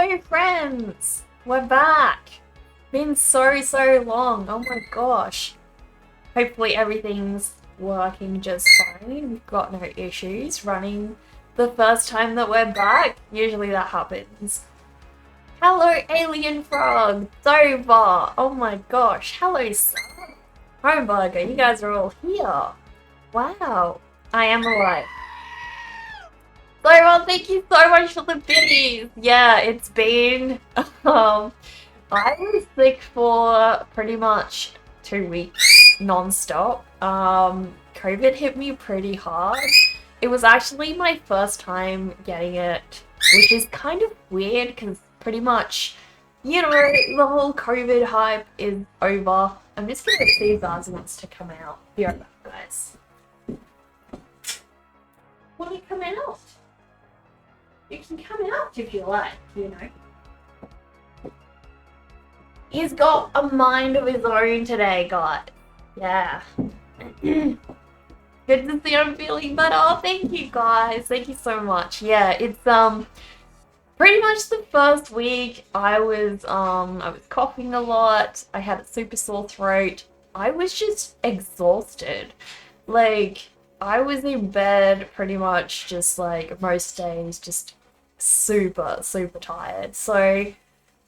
Hello, friends! We're back! Been so long. Oh my gosh. Hopefully everything's working just fine. We've got no issues running the first time that we're back. Usually that happens. Hello, Alien Frog! Dover! Oh my gosh. Hello, Sam! Homeburger, you guys are all here. Wow. I am alive. Dover, thank you so much for the biddies! Yeah, it's been... I was sick for pretty much 2 weeks non-stop. COVID hit me pretty hard. It was actually my first time getting it, which is kind of weird because pretty much, you know, the whole COVID hype is over. I'm just gonna see if Zaz wants to come out. Be right back, guys. Want to come out? You can come out if you like, you know. He's got a mind of his own today, guys. Yeah. Good to see I'm feeling better. Oh, thank you, guys. Thank you so much. Yeah, it's pretty much the first week I was coughing a lot. I had a super sore throat. I was just exhausted. Like, I was in bed pretty much just like most days, just super tired. So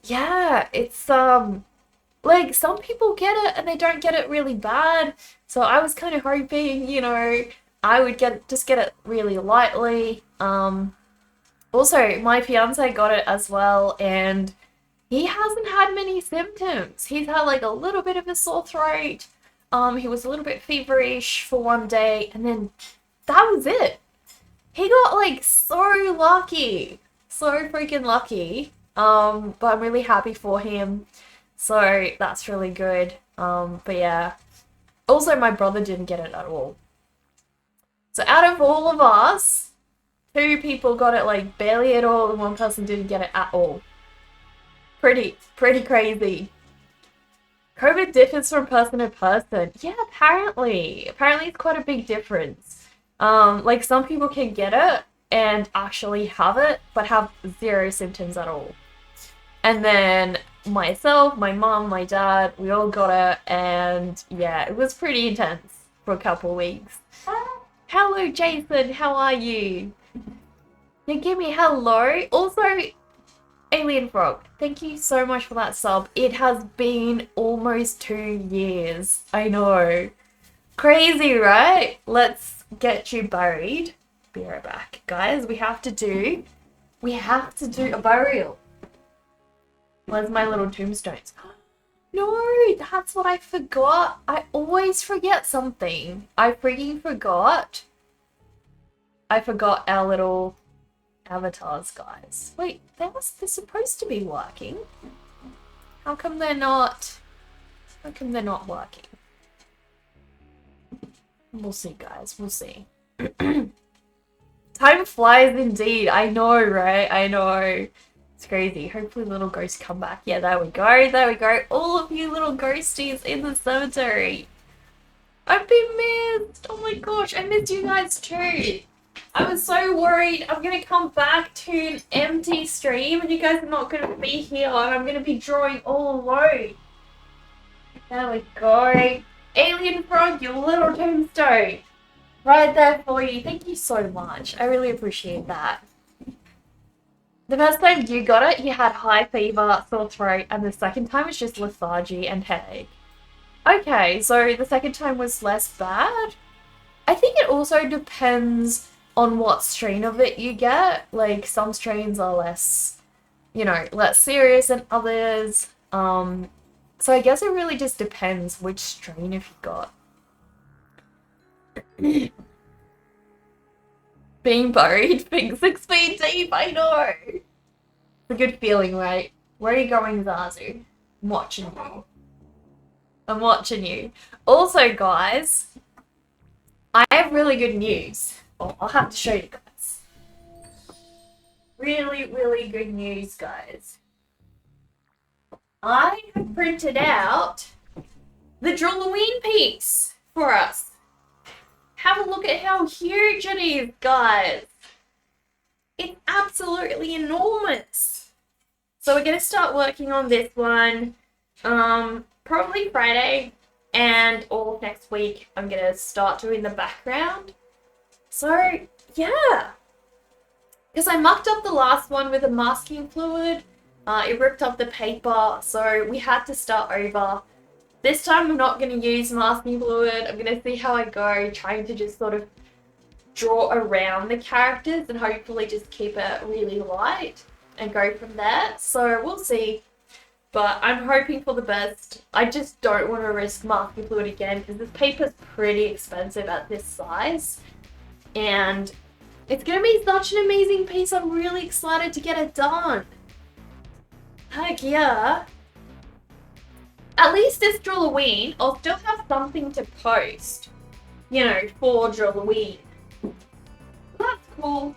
yeah, it's like some people get it and they don't get it really bad. So I was kind of hoping, you know, I would just get it really lightly. Also my fiance got it as well and he hasn't had many symptoms. He's had like a little bit of a sore throat. He was a little bit feverish for one day and then that was it. He got like so lucky. So freaking lucky. But I'm really happy for him. So that's really good. But yeah. Also, my brother didn't get it at all. So out of all of us, 2 people got it like barely at all, and 1 person didn't get it at all. Pretty crazy. COVID differs from person to person. Yeah, apparently. Apparently it's quite a big difference. Like some people can get it and actually have it, but have 0 symptoms at all. And then myself, my mum, my dad, we all got it, and yeah, it was pretty intense for a couple of weeks. Hello, Jason, how are you? You give me hello. Also, Alien Frog, thank you so much for that sub. It has been almost 2 years. I know. Crazy, right? Let's get you buried. Be right back. Guys, we have to do a burial. Where's my little tombstones? No, that's what I forgot. I always forget something. I freaking forgot. I forgot our little avatars, guys. Wait, they're supposed to be working. How come they're not working? We'll see, guys. We'll see. Time flies indeed. I know, right? I know. It's crazy. Hopefully little ghosts come back. Yeah, there we go. There we go. All of you little ghosties in the cemetery. I've been missed. Oh my gosh, I missed you guys too. I was so worried I'm going to come back to an empty stream and you guys are not going to be here and I'm going to be drawing all alone. There we go. Alien Frog, your little tombstone. Right there for you. Thank you so much. I really appreciate that. The first time you got it, you had high fever, sore throat, and the second time was just lethargy and headache. Okay, so the second time was less bad? I think it also depends on what strain of it you get. Like, some strains are less, you know, less serious than others. So I guess it really just depends which strain if you got. Being buried, being 6 feet deep, I know. It's a good feeling, right? Where are you going, Zazu? I'm watching you. I'm watching you. Also, guys, I have really good news. Oh, I'll have to show you guys. Really good news, guys. I have printed out the Drawloween piece for us. Have a look at how huge it is, guys. It's absolutely enormous. So we're going to start working on this one probably Friday, and all of next week I'm going to start doing the background. So, yeah. Because I mucked up the last one with a masking fluid. It ripped up the paper, so we had to start over. This time I'm not going to use masking fluid. I'm going to see how I go, trying to just sort of draw around the characters and hopefully just keep it really light and go from there. So we'll see. But I'm hoping for the best. I just don't want to risk masking fluid again because this paper's pretty expensive at this size. And it's going to be such an amazing piece. I'm really excited to get it done. Heck yeah. At least this Drilloween, I'll still have something to post, you know, for Drilloween. That's cool.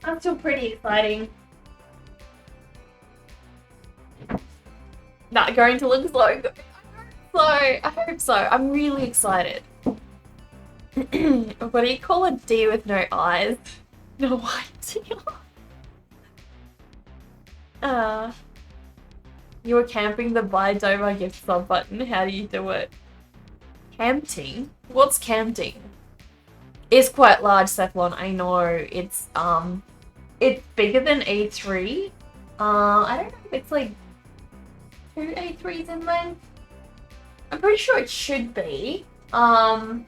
That's still pretty exciting. Not going to look so good. I hope so. I'm really excited. What do you call a D with no eyes? No idea. You were camping the buy Doma gift sub button. How do you do it? Camping? What's camping? It's quite large, Cephalon. I know. It's bigger than A3. I don't know if it's like 2 A3s in length. I'm pretty sure it should be. Because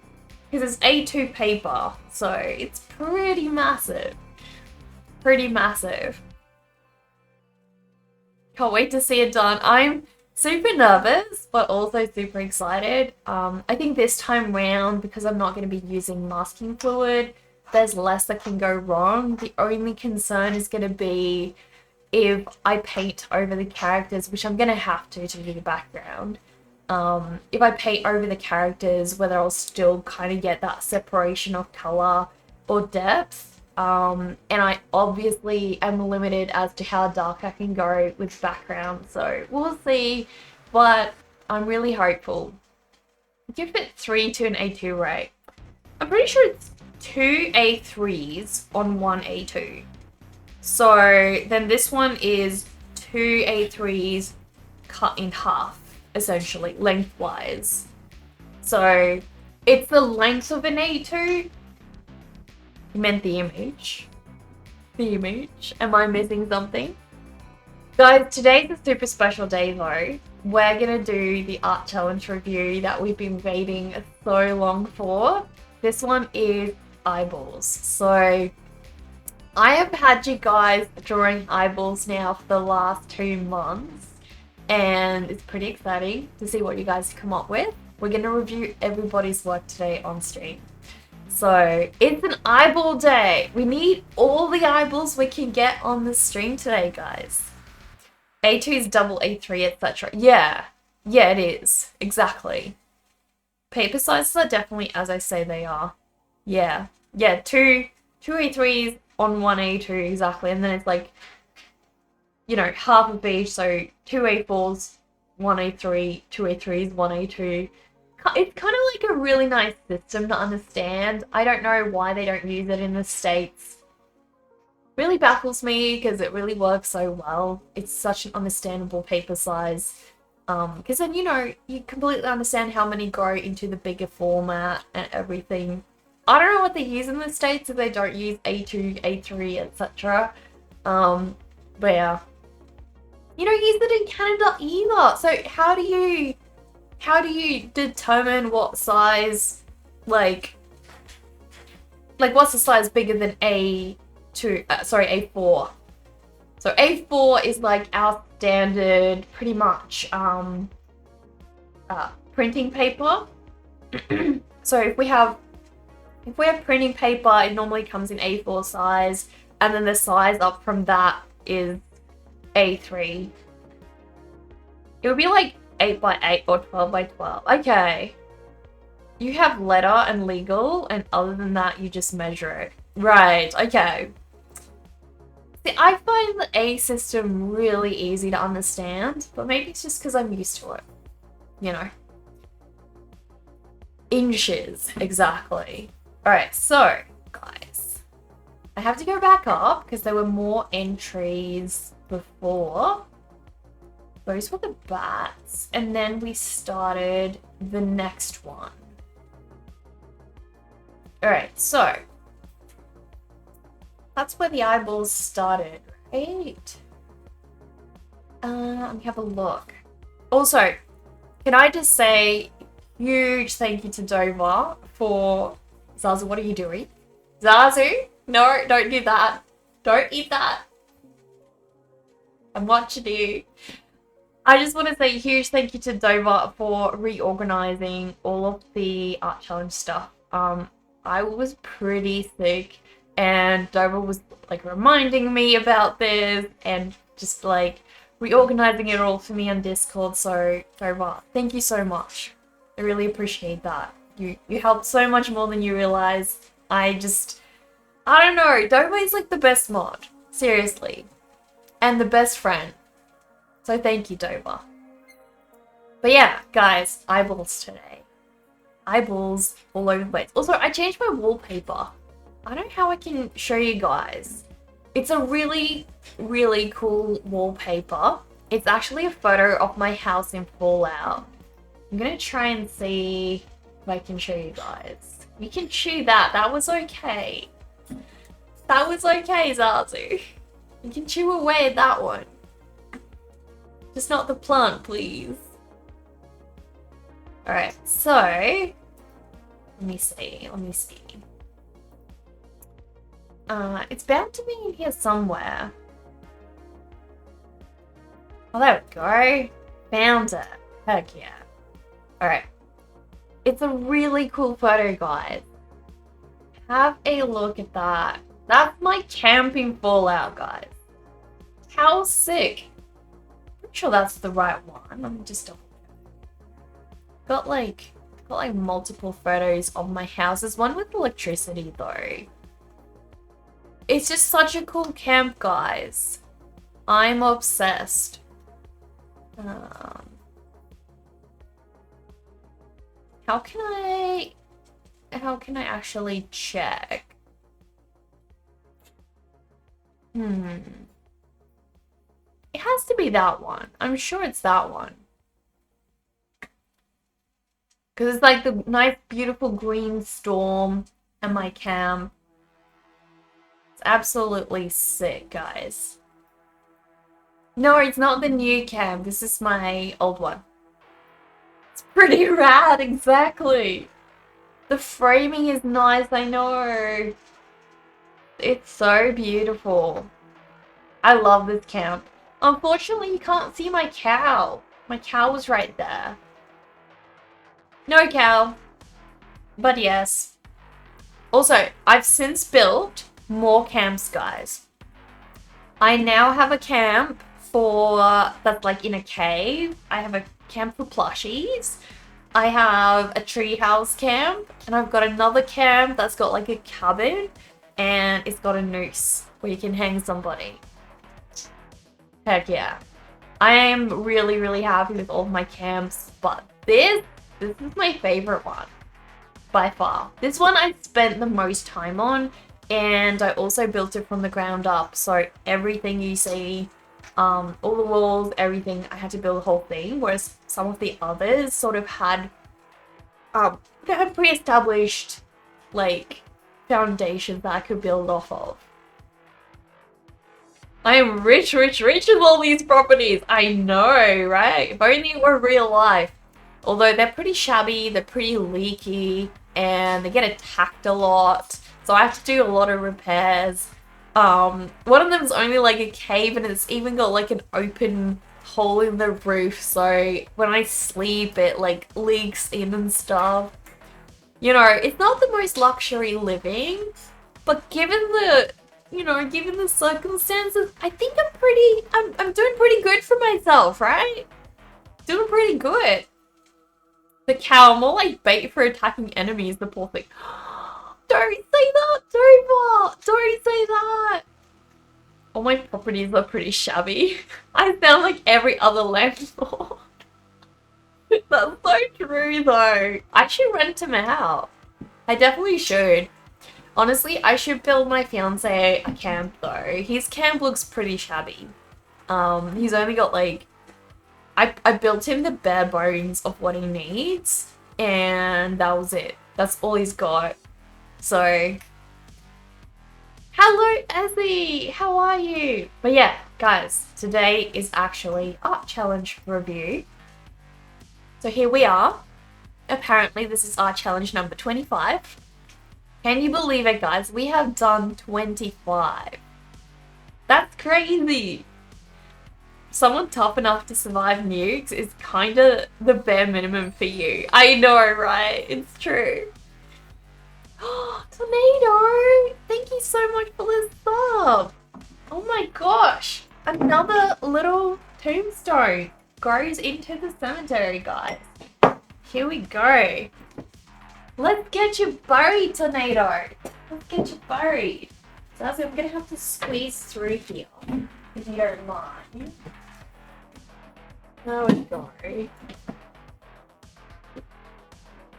it's A2 paper, so it's pretty massive. Pretty massive. Can't wait to see it done. I'm super nervous, but also super excited. I think this time round, because I'm not going to be using masking fluid, there's less that can go wrong. The only concern is going to be if I paint over the characters, which I'm going to have to do the background. If I paint over the characters, whether I'll still kind of get that separation of color or depth. And I obviously am limited as to how dark I can go with background, so we'll see, but I'm really hopeful. Do you fit 3 to an A2, right? I'm pretty sure it's 2 A3s on 1 A2. So then this one is 2 A3s cut in half, essentially, lengthwise. So it's the length of an A2. You meant the image. The image. Am I missing something? Guys, today's a super special day though. We're gonna do the art challenge review that we've been waiting so long for. This one is eyeballs. So I have had you guys drawing eyeballs now for the last 2 months, and it's pretty exciting to see what you guys come up with. We're gonna review everybody's work today on stream. So it's an eyeball day. We need all the eyeballs we can get on the stream today, guys. A2 is double A3, etc. Yeah, it is. Exactly. Paper sizes are definitely as I say they are. Yeah, two A3s on 1 A2, exactly. And then it's like, you know, half of each. So 2 A4s, 1 A3, 2 A3s, 1 A2. It's kind of like a really nice system to understand. I don't know why they don't use it in the States. Really baffles me because it really works so well. It's such an understandable paper size. Because then, you know, you completely understand how many go into the bigger format and everything. I don't know what they use in the States if they don't use A2, A3, etc. But yeah. You don't use it in Canada either. So how do you determine what size, like what's the size bigger than A2, A4? So A4 is like our standard, pretty much, printing paper. So if we have printing paper, it normally comes in A4 size, and then the size up from that is A3. It would be like 8x8 or 12x12. Okay. You have letter and legal, and other than that, you just measure it. Right, okay. See, I find the A system really easy to understand, but maybe it's just because I'm used to it. You know. Inches, exactly. Alright, so, guys. I have to go back up because there were more entries before. Those were the bats. And then we started the next one. Alright, so that's where the eyeballs started, right? Let me have a look. Also, can I just say huge thank you to Dover for... Zazu, what are you doing? Zazu? No, don't do that. Don't eat that. I'm watching you. I just want to say a huge thank you to Dover for reorganizing all of the art challenge stuff. I was pretty sick and Dover was like reminding me about this and just like reorganizing it all for me on Discord. So Dover, thank you so much. I really appreciate that. You helped so much more than you realize. I don't know. Dover is like the best mod. Seriously. And the best friend. So thank you, Dover. But yeah, guys, eyeballs today. Eyeballs all over the place. Also, I changed my wallpaper. I don't know how I can show you guys. It's a really, really cool wallpaper. It's actually a photo of my house in Fallout. I'm gonna try and see if I can show you guys. You can chew that. That was okay. That was okay, Zazu. You can chew away at that one. Just not the plant, please. Alright, so... Let me see. It's bound to be in here somewhere. Oh, there we go. Found it. Heck yeah. Alright. It's a really cool photo, guys. Have a look at that. That's my camping Fallout, guys. How sick. I'm sure that's the right one. Let me just double check. Got like multiple photos of my house. There's one with electricity though. It's just such a cool camp, guys. I'm obsessed. How can I actually check? It has to be that one. I'm sure it's that one. Because it's like the nice, beautiful green storm and my camp. It's absolutely sick, guys. No, it's not the new camp. This is my old one. It's pretty rad, exactly. The framing is nice, I know. It's so beautiful. I love this camp. Unfortunately, you can't see my cow. My cow was right there. No cow. But yes. Also, I've since built more camps, guys. I now have a camp that's like in a cave. I have a camp for plushies. I have a treehouse camp. And I've got another camp that's got like a cabin. And it's got a noose where you can hang somebody. Heck yeah. I am really, really happy with all of my camps, but this is my favorite one by far. This one I spent the most time on, and I also built it from the ground up. So everything you see, all the walls, everything, I had to build the whole thing, whereas some of the others sort of had pre-established like foundations that I could build off of. I am rich with all these properties. I know, right? If only it were real life. Although they're pretty shabby, they're pretty leaky, and they get attacked a lot. So I have to do a lot of repairs. One of them's only like a cave, and it's even got like an open hole in the roof. So when I sleep, it like leaks in and stuff. You know, it's not the most luxury living, but given the circumstances, I think I'm doing pretty good for myself, right? Doing pretty good. The cow, more like bait for attacking enemies, the poor thing. Don't say that, Dover! Don't say that! All my properties are pretty shabby. I sound like every other landlord. That's so true though. I should rent him out. I definitely should. Honestly, I should build my fiance a camp though. His camp looks pretty shabby. He's only got like, I built him the bare bones of what he needs, and that was it. That's all he's got. So, hello Ezzy, how are you? But yeah, guys, today is actually art challenge review. So here we are. Apparently this is art challenge number 25. Can you believe it, guys? We have done 25. That's crazy. Someone tough enough to survive nukes is kind of the bare minimum for you. I know, right? It's true. Tornado! Thank you so much for the sub. Oh my gosh. Another little tombstone goes into the cemetery, guys. Here we go. Let's get you buried, Tornado. Let's get you buried. So I'm going to have to squeeze through here, if you don't mind. There we go. You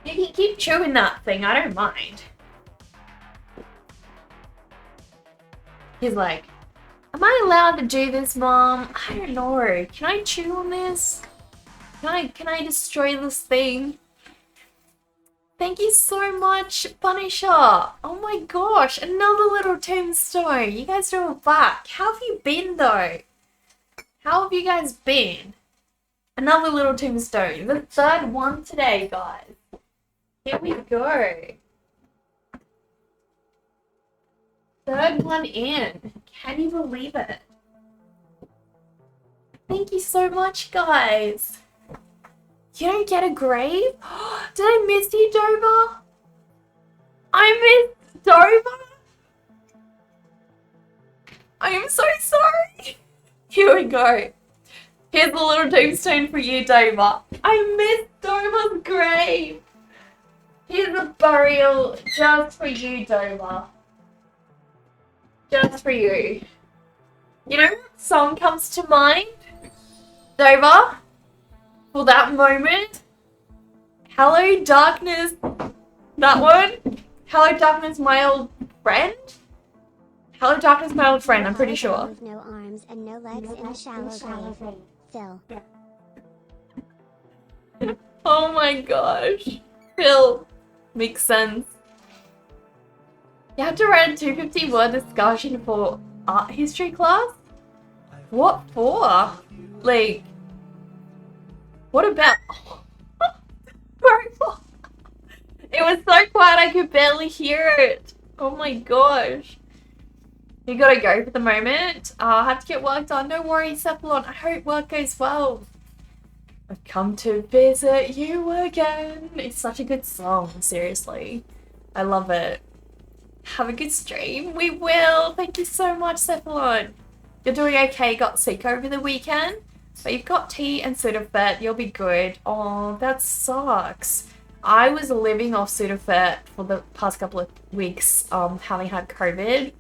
can keep chewing that thing, I don't mind. He's like, am I allowed to do this, Mom? I don't know. Can I chew on this? Can I destroy this thing? Thank you so much, Punisher. Oh my gosh, another little tombstone. You guys are back. How have you been though? How have you guys been? Another little tombstone. The third one today, guys. Here we go. Third one in. Can you believe it? Thank you so much, guys. You don't get a grave? Did I miss you, Dover? I missed Dover? I am so sorry. Here we go. Here's a little tombstone for you, Dover. I missed Dover's grave. Here's a burial just for you, Dover. Just for you. You know what song comes to mind, Dover? For that moment? Hello, darkness. That one? Hello, darkness, my old friend? Hello, darkness, my old friend, I'm pretty sure. With no arms and no legs in a shallow grave. Phil. Oh my gosh. Phil. Makes sense. You have to write a 250-word discussion for art history class? What for? Like, what about... It was so quiet I could barely hear it. Oh my gosh. You gotta go for the moment. I have to get work done. No worries, Cephalon. I hope work goes well. I've come to visit you again. It's such a good song, seriously. I love it. Have a good stream. We will. Thank you so much, Cephalon. You're doing okay. Got sick over the weekend, but you've got tea and Sudafed. You'll be good. Oh, that sucks. I was living off Sudafed for the past couple of weeks, having had COVID.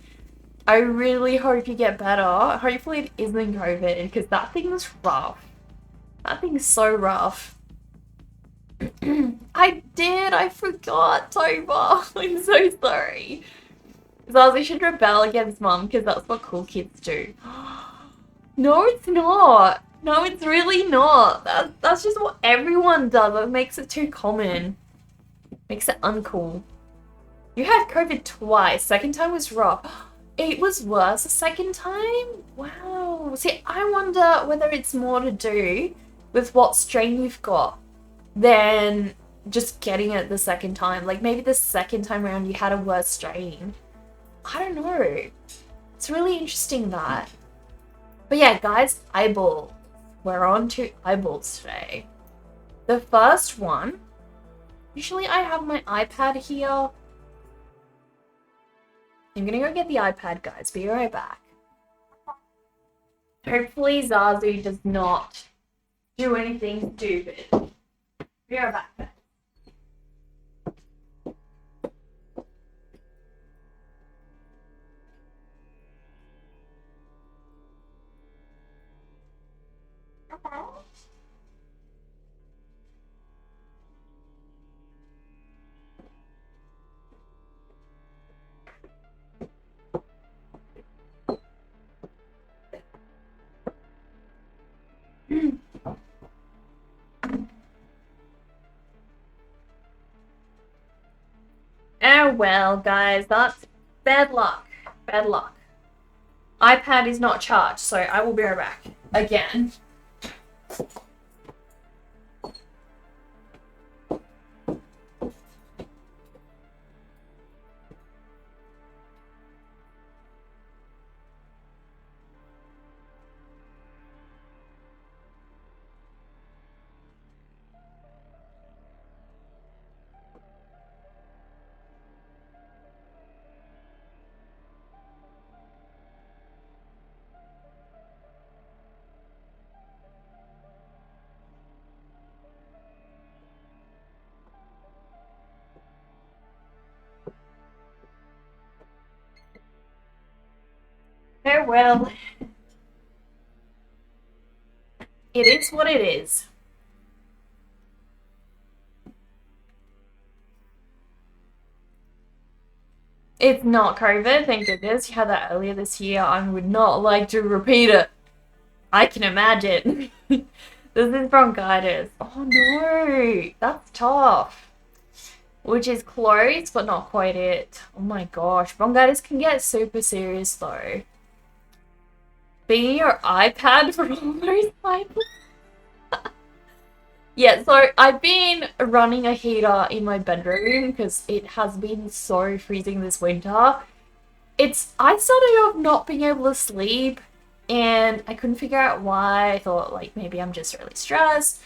I really hope you get better. Hopefully it isn't COVID, because that thing was rough. That thing's so rough. I did. I forgot, Toba. I'm so sorry. Zazie should rebel against Mum because that's what cool kids do. No, it's not. No, it's really not. That's just what everyone does. It makes it too common. Makes it uncool. You had COVID twice. Second time was rough. It was worse the second time? Wow. See, I wonder whether it's more to do with what strain you've got than just getting it the second time. Like maybe the second time around you had a worse strain. I don't know. It's really interesting that. But yeah, guys, eyeball. We're on to eyeballs today. The first one, usually I have my iPad here. I'm gonna go get the iPad, guys. Be right back. Hopefully Zazu does not do anything stupid. Be right back, guys. Farewell, guys. That's bad luck. Bad luck. iPad is not charged, so I will be right back. Again. Farewell. It is what it is. It's not COVID, thank goodness. You had that earlier this year. I would not like to repeat it. I can imagine. This is bronchitis. Oh no, that's tough. Which is close, but not quite it. Oh my gosh, bronchitis can get super serious though. Being your iPad for almost 5 months. Yeah, so I've been running a heater in my bedroom because it has been so freezing this winter. I started off not being able to sleep and I couldn't figure out why. I thought like maybe I'm just really stressed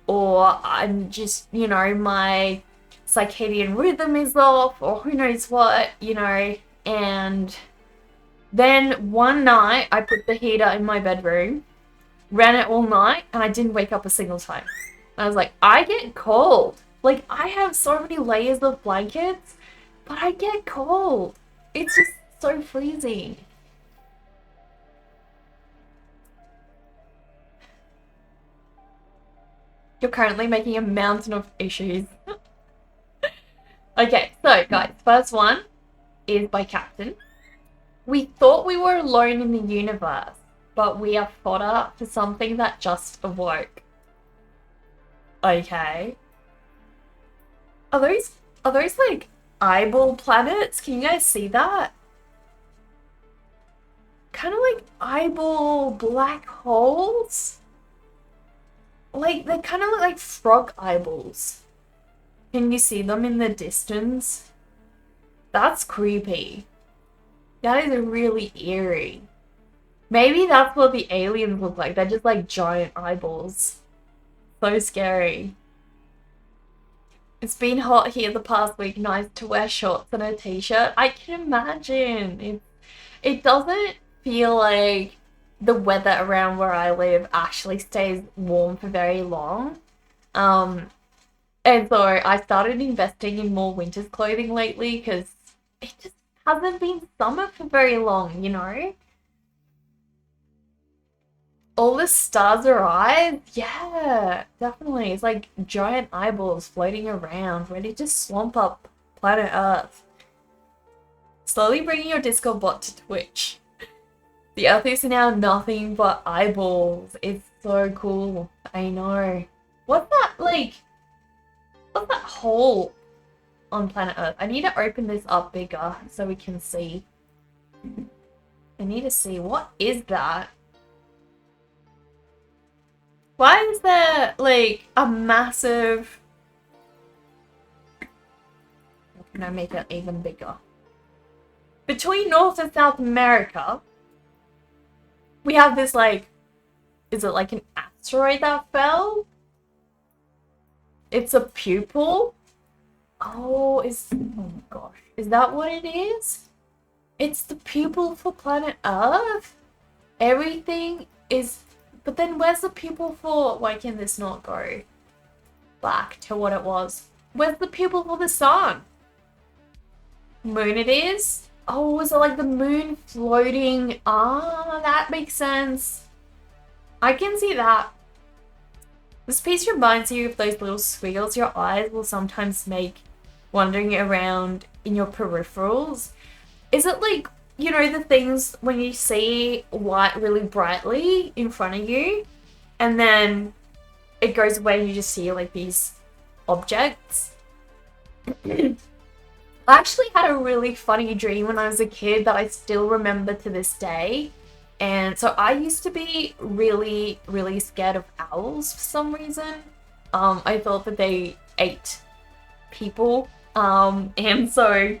or I'm just, my circadian rhythm is off or who knows what, and then one night I put the heater in my bedroom, ran it all night, and I didn't wake up a single time. I was like, I get cold. Like, I have so many layers of blankets, but I get cold. It's just so freezing. You're currently making a mountain of issues. Okay, so guys, first one is by Captain. We thought we were alone in the universe, but we are fodder for something that just awoke. Okay. Are those like eyeball planets? Can you guys see that? Kind of like eyeball black holes? Like, they kind of look like frog eyeballs. Can you see them in the distance? That's creepy. That is really eerie. Maybe that's what the aliens look like. They're just like giant eyeballs. So scary. It's been hot here the past week. Nice to wear shorts and a t-shirt. I can imagine. It doesn't feel like the weather around where I live actually stays warm for very long. And so I started investing in more winter's clothing lately because it just hasn't been summer for very long, All the stars are eyes? Yeah, definitely. It's like giant eyeballs floating around, ready to swamp up planet Earth. Slowly bringing your Discord bot to Twitch. The Earth is now nothing but eyeballs. It's so cool. I know. What's that hole on planet Earth? I need to open this up bigger so we can see. I need to see. What is that? Why is there, like, a massive... How can I make it even bigger? Between North and South America, we have this, like... Is it like an asteroid that fell? It's a pupil? Oh my gosh. Is that what it is? It's the pupil for planet Earth? Everything is... But then where's the pupil for... Why can this not go back to what it was? Where's the pupil for the sun? Moon it is? Oh, is it like the moon floating? Ah, that makes sense. I can see that. This piece reminds you of those little squiggles your eyes will sometimes make wandering around in your peripherals. Is it like... the things when you see white really brightly in front of you and then it goes away and you just see like these objects? I actually had a really funny dream when I was a kid that I still remember to this day. And so I used to be really, really scared of owls for some reason. I thought that they ate people. And so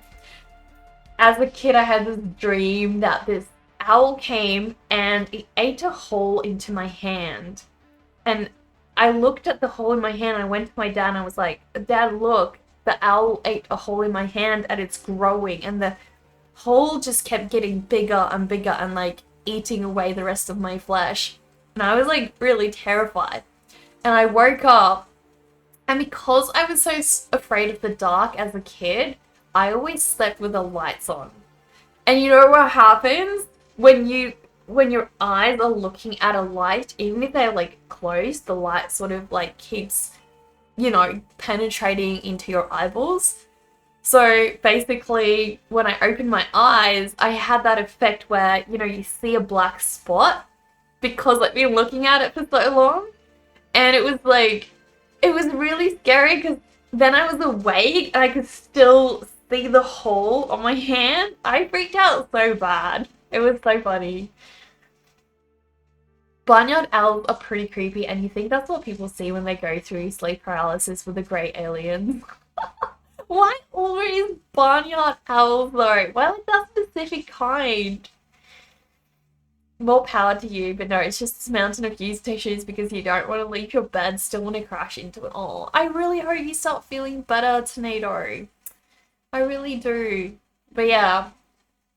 as a kid, I had this dream that this owl came and it ate a hole into my hand. And I looked at the hole in my hand and I went to my dad and I was like, Dad, look, the owl ate a hole in my hand and it's growing. And the hole just kept getting bigger and bigger and like eating away the rest of my flesh. And I was like really terrified. And I woke up, and because I was so afraid of the dark as a kid, I always slept with the lights on. And you know what happens when your eyes are looking at a light, even if they're like closed, the light sort of like keeps, you know, penetrating into your eyeballs. So basically, when I opened my eyes, I had that effect where, you know, you see a black spot because I've been looking at it for so long. And it was like, it was really scary because then I was awake and I could still see the hole on my hand. I freaked out so bad. It was so funny. Barnyard owls are pretty creepy, and you think that's what people see when they go through sleep paralysis with the great aliens. Why always barnyard owls though? Why like that specific kind? More power to you, but no, it's just this mountain of used tissues because you don't want to leave your bed, still want to crash into it. Oh, I really hope you start feeling better, Tornado. I really do. But yeah,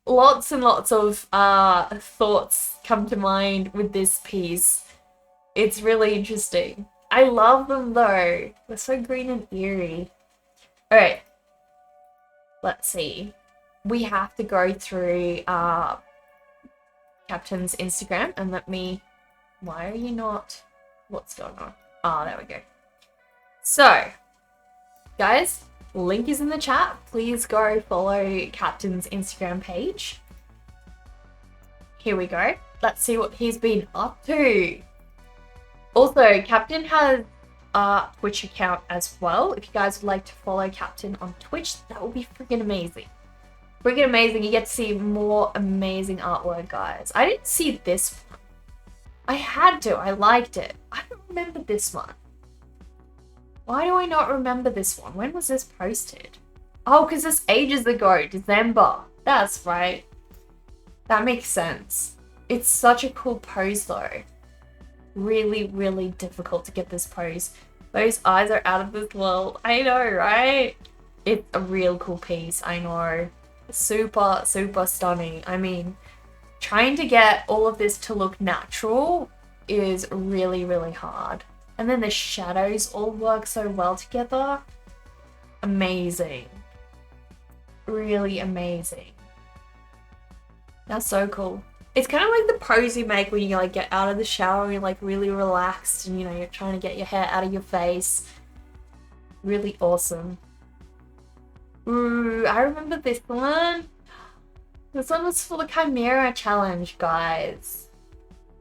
lots and lots of thoughts come to mind with this piece. It's really interesting. I love them though. They're so green and eerie. Alright. Let's see. We have to go through Captain's Instagram and let me... Why are you not... What's going on? Ah, there we go. So, guys, link is in the chat. Please go follow Captain's Instagram page. Here we go. Let's see what he's been up to. Also, Captain has a Twitch account as well. If you guys would like to follow Captain on Twitch, that would be freaking amazing. Freaking amazing. You get to see more amazing artwork, guys. I didn't see this one. I had to. I liked it. I don't remember this one. Why do I not remember this one? When was this posted? Oh, because this ages ago. December. That's right. That makes sense. It's such a cool pose though. Really, really difficult to get this pose. Those eyes are out of this world. I know, right? It's a real cool piece. I know. Super, super stunning. I mean, trying to get all of this to look natural is really, really hard. And then the shadows all work so well together. Amazing. Really amazing. That's so cool. It's kind of like the pose you make when you like get out of the shower and you're like really relaxed and you know you're trying to get your hair out of your face. Really awesome. Ooh, I remember this one. This one was for the Chimera challenge, guys.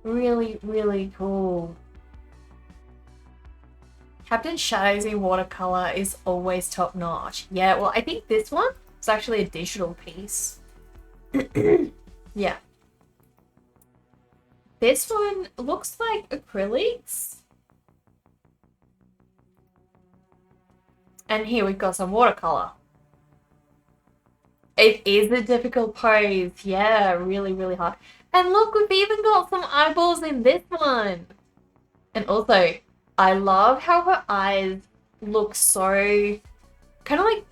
Really, really cool. Captain Shadows in watercolor is always top notch. Yeah, well, I think this one is actually a digital piece. Yeah. This one looks like acrylics. And here we've got some watercolor. It is a difficult pose. Yeah, really, really hard. And look, we've even got some eyeballs in this one. And also, I love how her eyes look so kind of like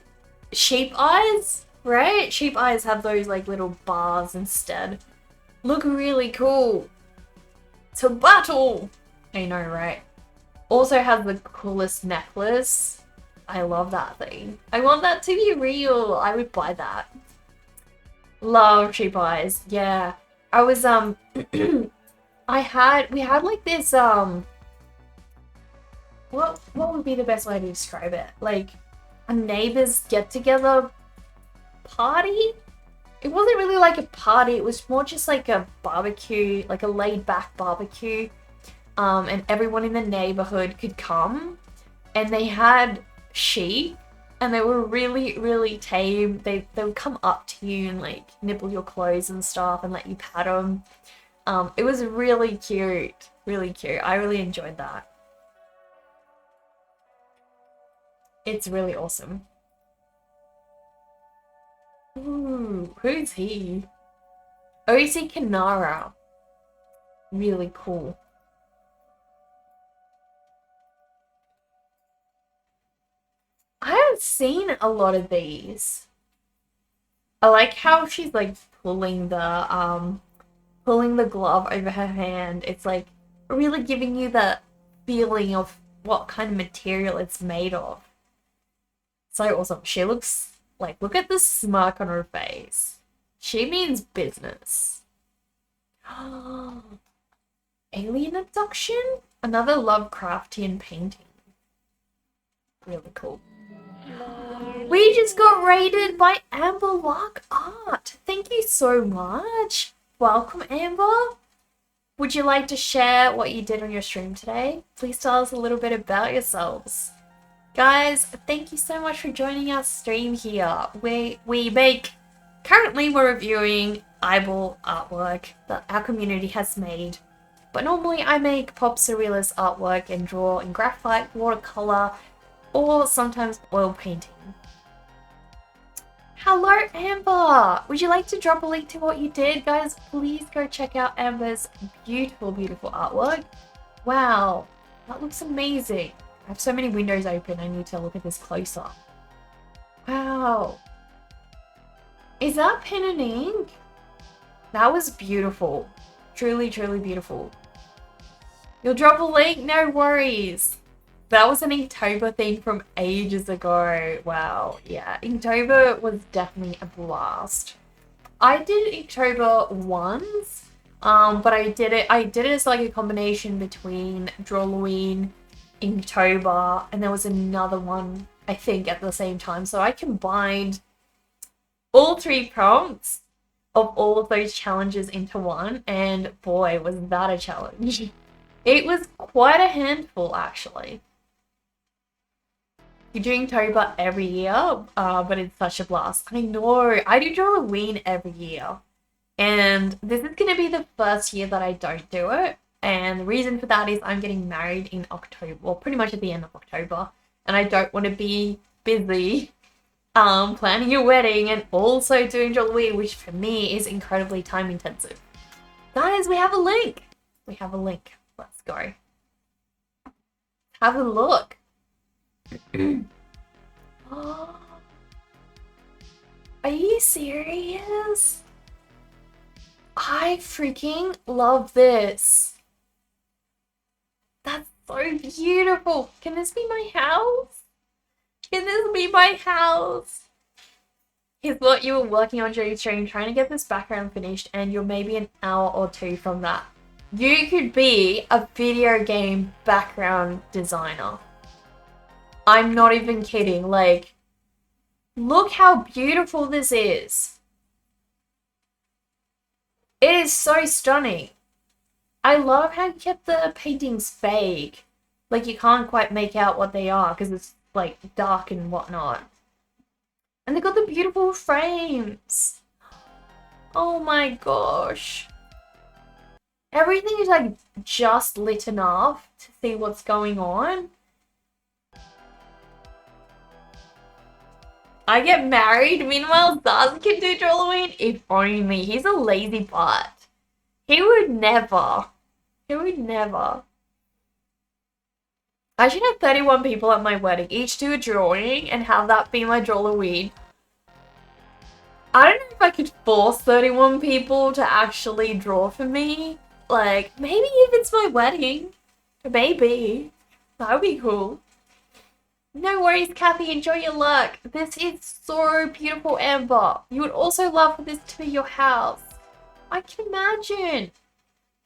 sheep eyes, right? Sheep eyes have those like little bars instead. Look really cool. To battle! I know, right? Also has the coolest necklace. I love that thing. I want that to be real. I would buy that. Love sheep eyes. Yeah. I was we had like this what would be the best way to describe it? Like a neighbors get together party? It wasn't really like a party, it was more just like a barbecue, like a laid back barbecue. And everyone in the neighborhood could come and they had sheep and they were really, really tame. They would come up to you and like nibble your clothes and stuff and let you pat them. It was really cute, really cute. I really enjoyed that. It's really awesome. Ooh, who's he? Ozi Kanara. Really cool. I haven't seen a lot of these. I like how she's like pulling the glove over her hand. It's like really giving you the feeling of what kind of material it's made of. So awesome. She looks like, look at the smirk on her face. She means business. Alien abduction? Another Lovecraftian painting. Really cool. We just got raided by Amber Lark Art. Thank you so much. Welcome, Amber. Would you like to share what you did on your stream today? Please tell us a little bit about yourselves. Guys, thank you so much for joining our stream here. Currently we're reviewing eyeball artwork that our community has made. But normally I make pop surrealist artwork and draw in graphite, watercolor, or sometimes oil painting. Hello, Amber! Would you like to drop a link to what you did? Guys, please go check out Amber's beautiful, beautiful artwork. Wow, that looks amazing. I have so many windows open, I need to look at this closer. Wow. Is that pen and ink? That was beautiful. Truly, truly beautiful. You'll drop a link? No worries. That was an Inktober thing from ages ago. Wow, yeah. Inktober was definitely a blast. I did Inktober once, but I did it as like a combination between Drawloween, Inktober, and there was another one, I think, at the same time. So I combined all 3 prompts of all of those challenges into one, and boy, was that a challenge. It was quite a handful, actually. You do Inktober every year, but it's such a blast. I know, I do Drawloween every year, and this is going to be the first year that I don't do it, and the reason for that is I'm getting married in October, well, pretty much at the end of October, and I don't want to be busy planning your wedding and also doing Drawloween, which for me is incredibly time intensive. Guys, we have a link. We have a link. Let's go. Have a look. Oh, are you serious? I freaking love this. That's so beautiful. Can this be my house? Can this be my house? Here's what you were working on during stream, trying to get this background finished, and you're maybe an hour or 2 from that. You could be a video game background designer. I'm not even kidding. Like, look how beautiful this is. It is so stunning. I love how you kept the paintings vague. Like, you can't quite make out what they are because it's like dark and whatnot. And they got the beautiful frames. Oh my gosh. Everything is like just lit enough to see what's going on. I get married, meanwhile Zaz can do Drawloween? If only. He's a lazy butt. He would never. He would never. I should have 31 people at my wedding, each do a drawing, and have that be my Drawloween. I don't know if I could force 31 people to actually draw for me. Like, maybe if it's my wedding. Maybe. That would be cool. No worries, Kathy. Enjoy your luck. This is so beautiful, Amber. You would also love for this to be your house. I can imagine.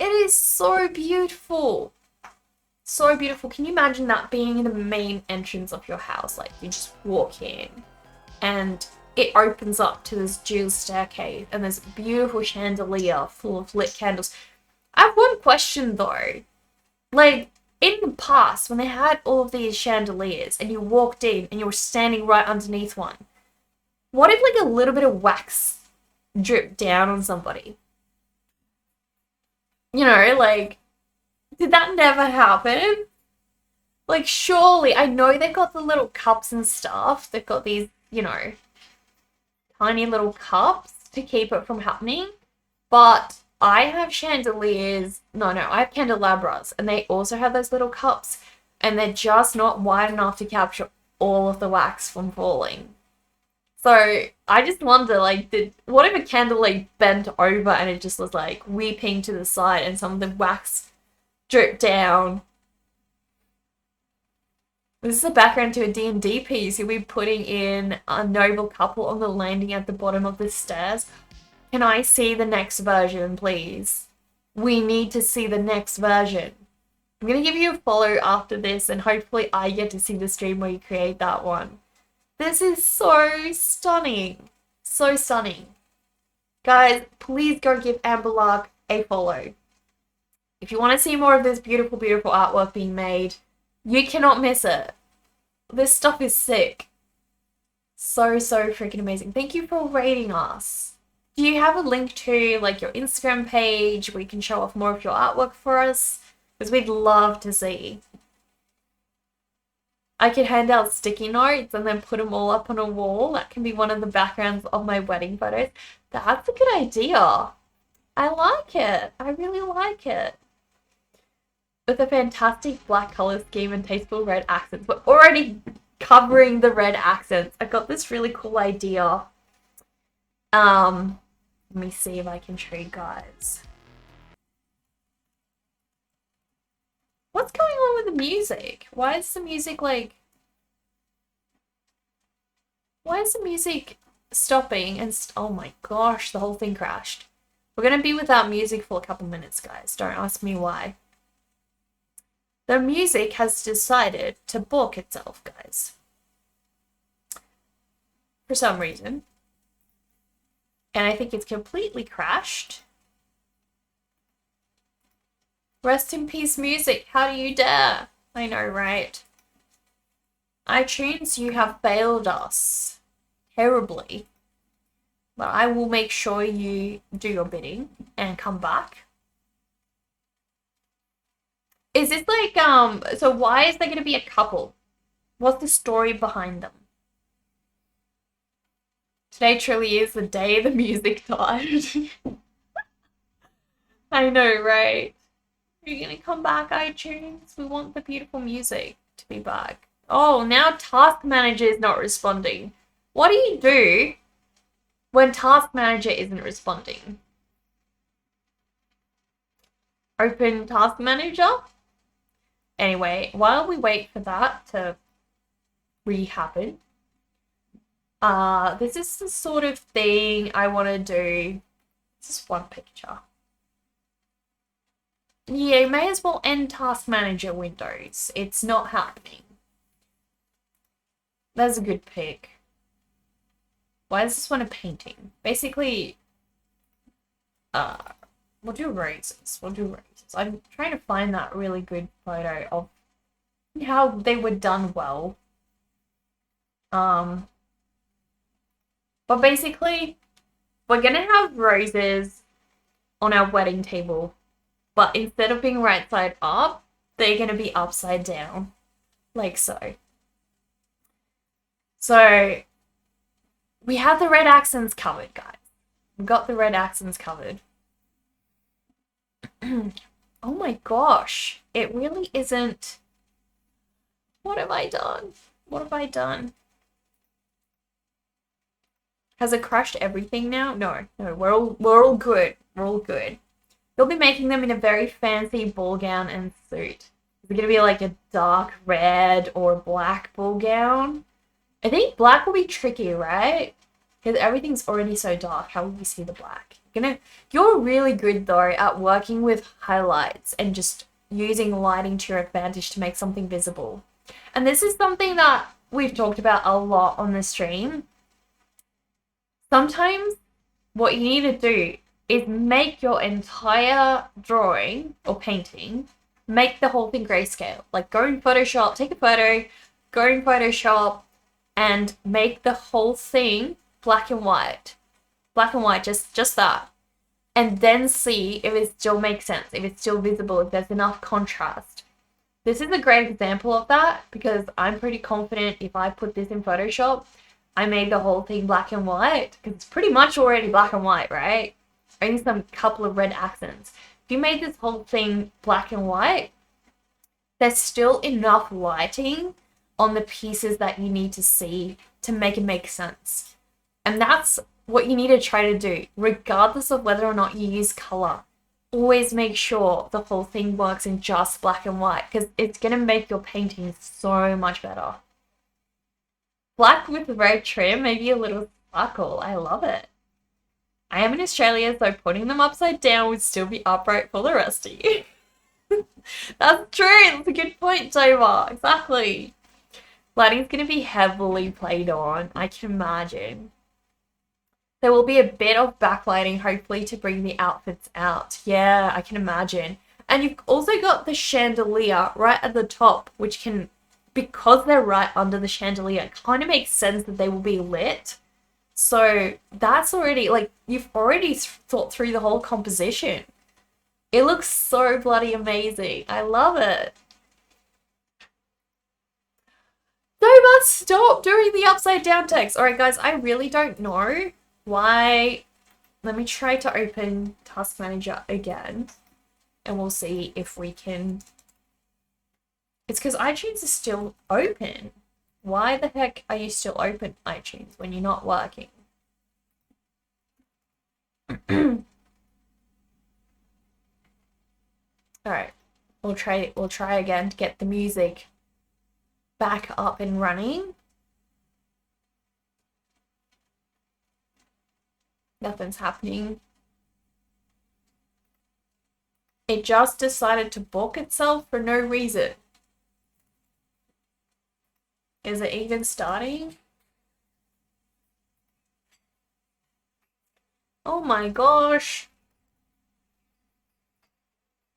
It is so beautiful. So beautiful. Can you imagine that being the main entrance of your house? Like, you just walk in and it opens up to this jewel staircase and there's a beautiful chandelier full of lit candles. I have one question though. Like, in the past, when they had all of these chandeliers and you walked in and you were standing right underneath one, what if like a little bit of wax dripped down on somebody? You know, like, did that never happen? Like, surely, I know they've got the little cups and stuff. They've got these, you know, tiny little cups to keep it from happening. But I have chandeliers. No, I have candelabras, and they also have those little cups, and they're just not wide enough to capture all of the wax from falling. So I just wonder, like, what if a candle like bent over and it just was like weeping to the side, and some of the wax dripped down? This is the background to a D&D piece. You'll be putting in a noble couple on the landing at the bottom of the stairs. Can I see the next version, please? We need to see the next version. I'm going to give you a follow after this, and hopefully I get to see the stream where you create that one. This is so stunning. So stunning. Guys, please go give Amber Lark a follow. If you want to see more of this beautiful, beautiful artwork being made, you cannot miss it. This stuff is sick. So freaking amazing. Thank you for rating us. Do you have a link to like your Instagram page where you can show off more of your artwork for us? Because we'd love to see. I could hand out sticky notes and then put them all up on a wall. That can be one of the backgrounds of my wedding photos. That's a good idea. I like it. I really like it. With a fantastic black color scheme and tasteful red accents. We're already covering the red accents. I got this really cool idea. Let me see if I can show you guys. What's going on with the music? Why is the music like... Why is the music stopping and... oh my gosh, the whole thing crashed. We're going to be without music for a couple minutes, guys. Don't ask me why. The music has decided to balk itself, guys. For some reason. And I think it's completely crashed. Rest in peace, music. How do you dare? I know, right? iTunes, you have failed us terribly. But I will make sure you do your bidding and come back. Is this like, so why is there going to be a couple? What's the story behind them? Today truly is the day the music died. I know, right? You're gonna come back, iTunes? We want the beautiful music to be back. Oh, now Task Manager is not responding. What do you do when Task Manager isn't responding? Open Task Manager? Anyway, while we wait for that to re-happen, this is the sort of thing I want to do. This is one picture. Yeah, you may as well end Task Manager Windows. It's not happening. That's a good pick. Why is this one a painting? Basically, we'll do roses. We'll do roses. I'm trying to find that really good photo of how they were done well. But basically, we're gonna have roses on our wedding table. But instead of being right side up, they're going to be upside down. Like so. So, we have the red accents covered, guys. We've got the red accents covered. Oh my gosh. It really isn't... What have I done? What have I done? Has it crushed everything now? No, we're all good. We're all good. You'll be making them in a very fancy ball gown and suit. Is it going to be like a dark red or black ball gown? I think black will be tricky, right? Because everything's already so dark. How will we see the black? You're really good, though, at working with highlights and just using lighting to your advantage to make something visible. And this is something that we've talked about a lot on the stream. Sometimes what you need to do is make your entire drawing or painting make the whole thing grayscale. Like go in Photoshop, take a photo, go in Photoshop and make the whole thing black and white. Black and white, just that. And then see if it still makes sense, if it's still visible, if there's enough contrast. This is a great example of that because I'm pretty confident if I put this in Photoshop, I made the whole thing black and white because it's pretty much already black and white, right? Only some couple of red accents. If you made this whole thing black and white, there's still enough lighting on the pieces that you need to see to make it make sense. And that's what you need to try to do, regardless of whether or not you use color. Always make sure the whole thing works in just black and white because it's going to make your painting so much better. Black with red trim, maybe a little sparkle. I love it. I am in Australia, so putting them upside down would still be upright for the rest of you. That's true. That's a good point, Jova. Exactly. Lighting's going to be heavily played on, I can imagine. There will be a bit of backlighting, hopefully, to bring the outfits out. Yeah, I can imagine. And you've also got the chandelier right at the top, which can, because they're right under the chandelier, it kind of makes sense that they will be lit. So that's already, like, you've already thought through the whole composition. It looks so bloody amazing. I love it. Doma, stop doing the upside down text. All right, guys, I really don't know why. Let me try to open Task Manager again and we'll see if we can. It's because iTunes is still open. Why the heck are you still open, iTunes, when you're not working? Alright, we'll try again to get the music back up and running. Nothing's happening. It just decided to book itself for no reason. Is it even starting? Oh my gosh.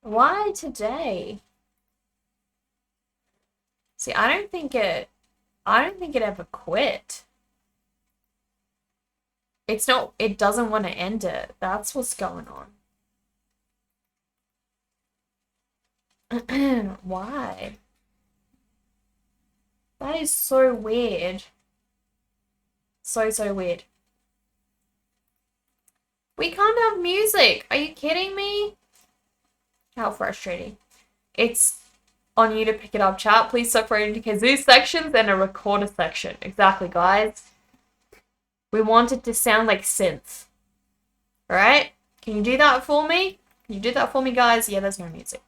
Why today? See, I don't think it ever quit. It doesn't want to end it. That's what's going on. Why? That is so weird. So weird. We can't have music. Are you kidding me? How frustrating. It's on you to pick it up, chat. Please separate into kazoo sections and a recorder section. Exactly, guys. We want it to sound like synth. Alright? Can you do that for me? Can you do that for me, guys? Yeah, there's no music.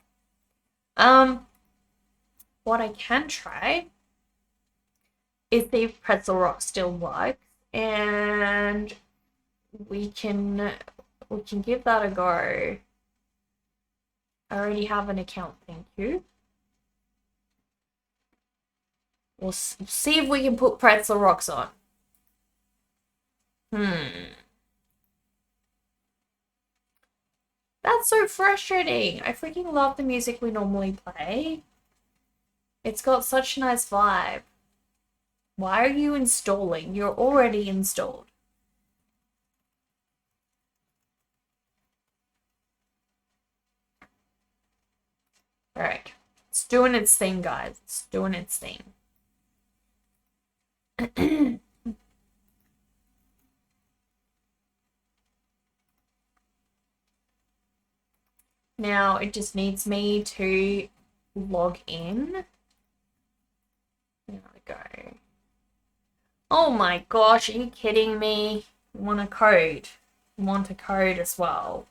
What I can try is see if Pretzel Rock still works, and we can give that a go. I already have an account, thank you. We'll see if we can put Pretzel Rocks on. That's so frustrating. I freaking love the music we normally play. It's got such a nice vibe. Why are you installing? You're already installed. Alright. It's doing its thing, guys. It's doing its thing. Now, it just needs me to log in. There we go. Oh my gosh, are you kidding me? You want a code? You want a code as well.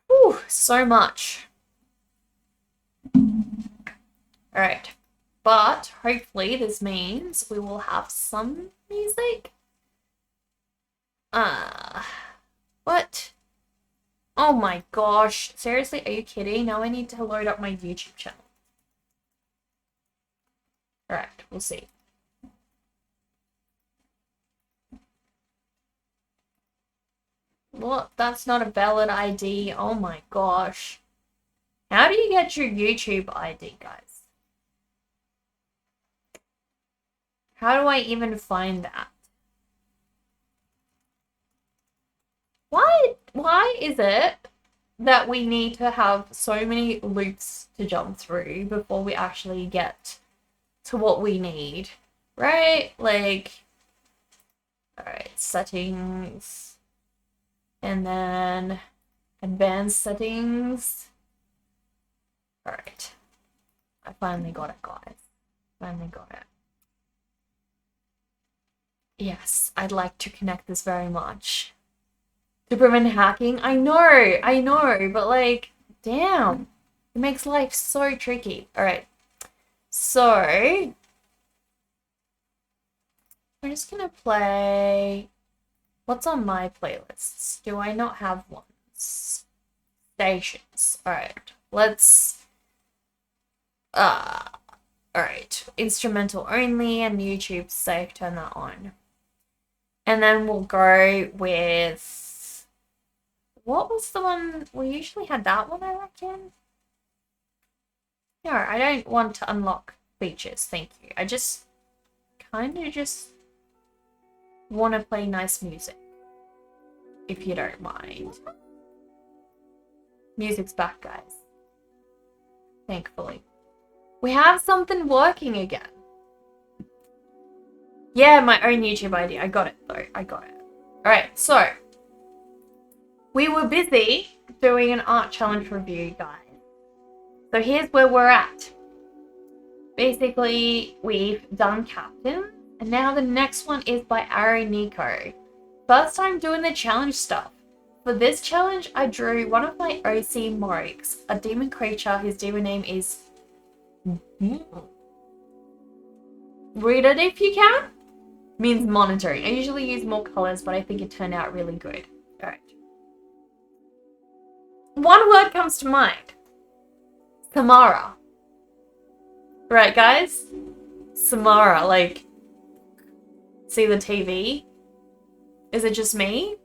Whew, so much. Alright. But hopefully this means we will have some music. What? Oh my gosh. Seriously, are you kidding? Now I need to load up my YouTube channel. Alright, we'll see. What? That's not a valid ID. Oh my gosh. How do you get your YouTube ID, guys? How do I even find that? Why is it that we need to have so many loops to jump through before we actually get to what we need? Right? Like, alright, settings. And then advanced settings. Alright. I finally got it, guys. Finally got it. Yes, I'd like to connect this very much. To prevent hacking? I know, but like, damn. It makes life so tricky. Alright. So, we're just gonna play... What's on my playlists? Do I not have ones? Stations. Alright. Let's... Alright. Instrumental only and YouTube safe. Turn that on. And then we'll go with... What was the one? We usually had that one, I reckon. No, I don't want to unlock features. Thank you. I just... kind of just... want to play nice music. If you don't mind. Music's back, guys. Thankfully. We have something working again. Yeah, my own YouTube ID. I got it, though. I got it. Alright, so. We were busy doing an art challenge review, guys. So here's where we're at. Basically, we've done Captain. And now the next one is by Ari Nico. First time doing the challenge stuff. For this challenge, I drew one of my OC Morix, a demon creature. His demon name is... Read it if you can. Means monitoring. I usually use more colors, but I think it turned out really good. Alright. One word comes to mind. Samara. Right, guys? Samara, like... See the TV? Is it just me?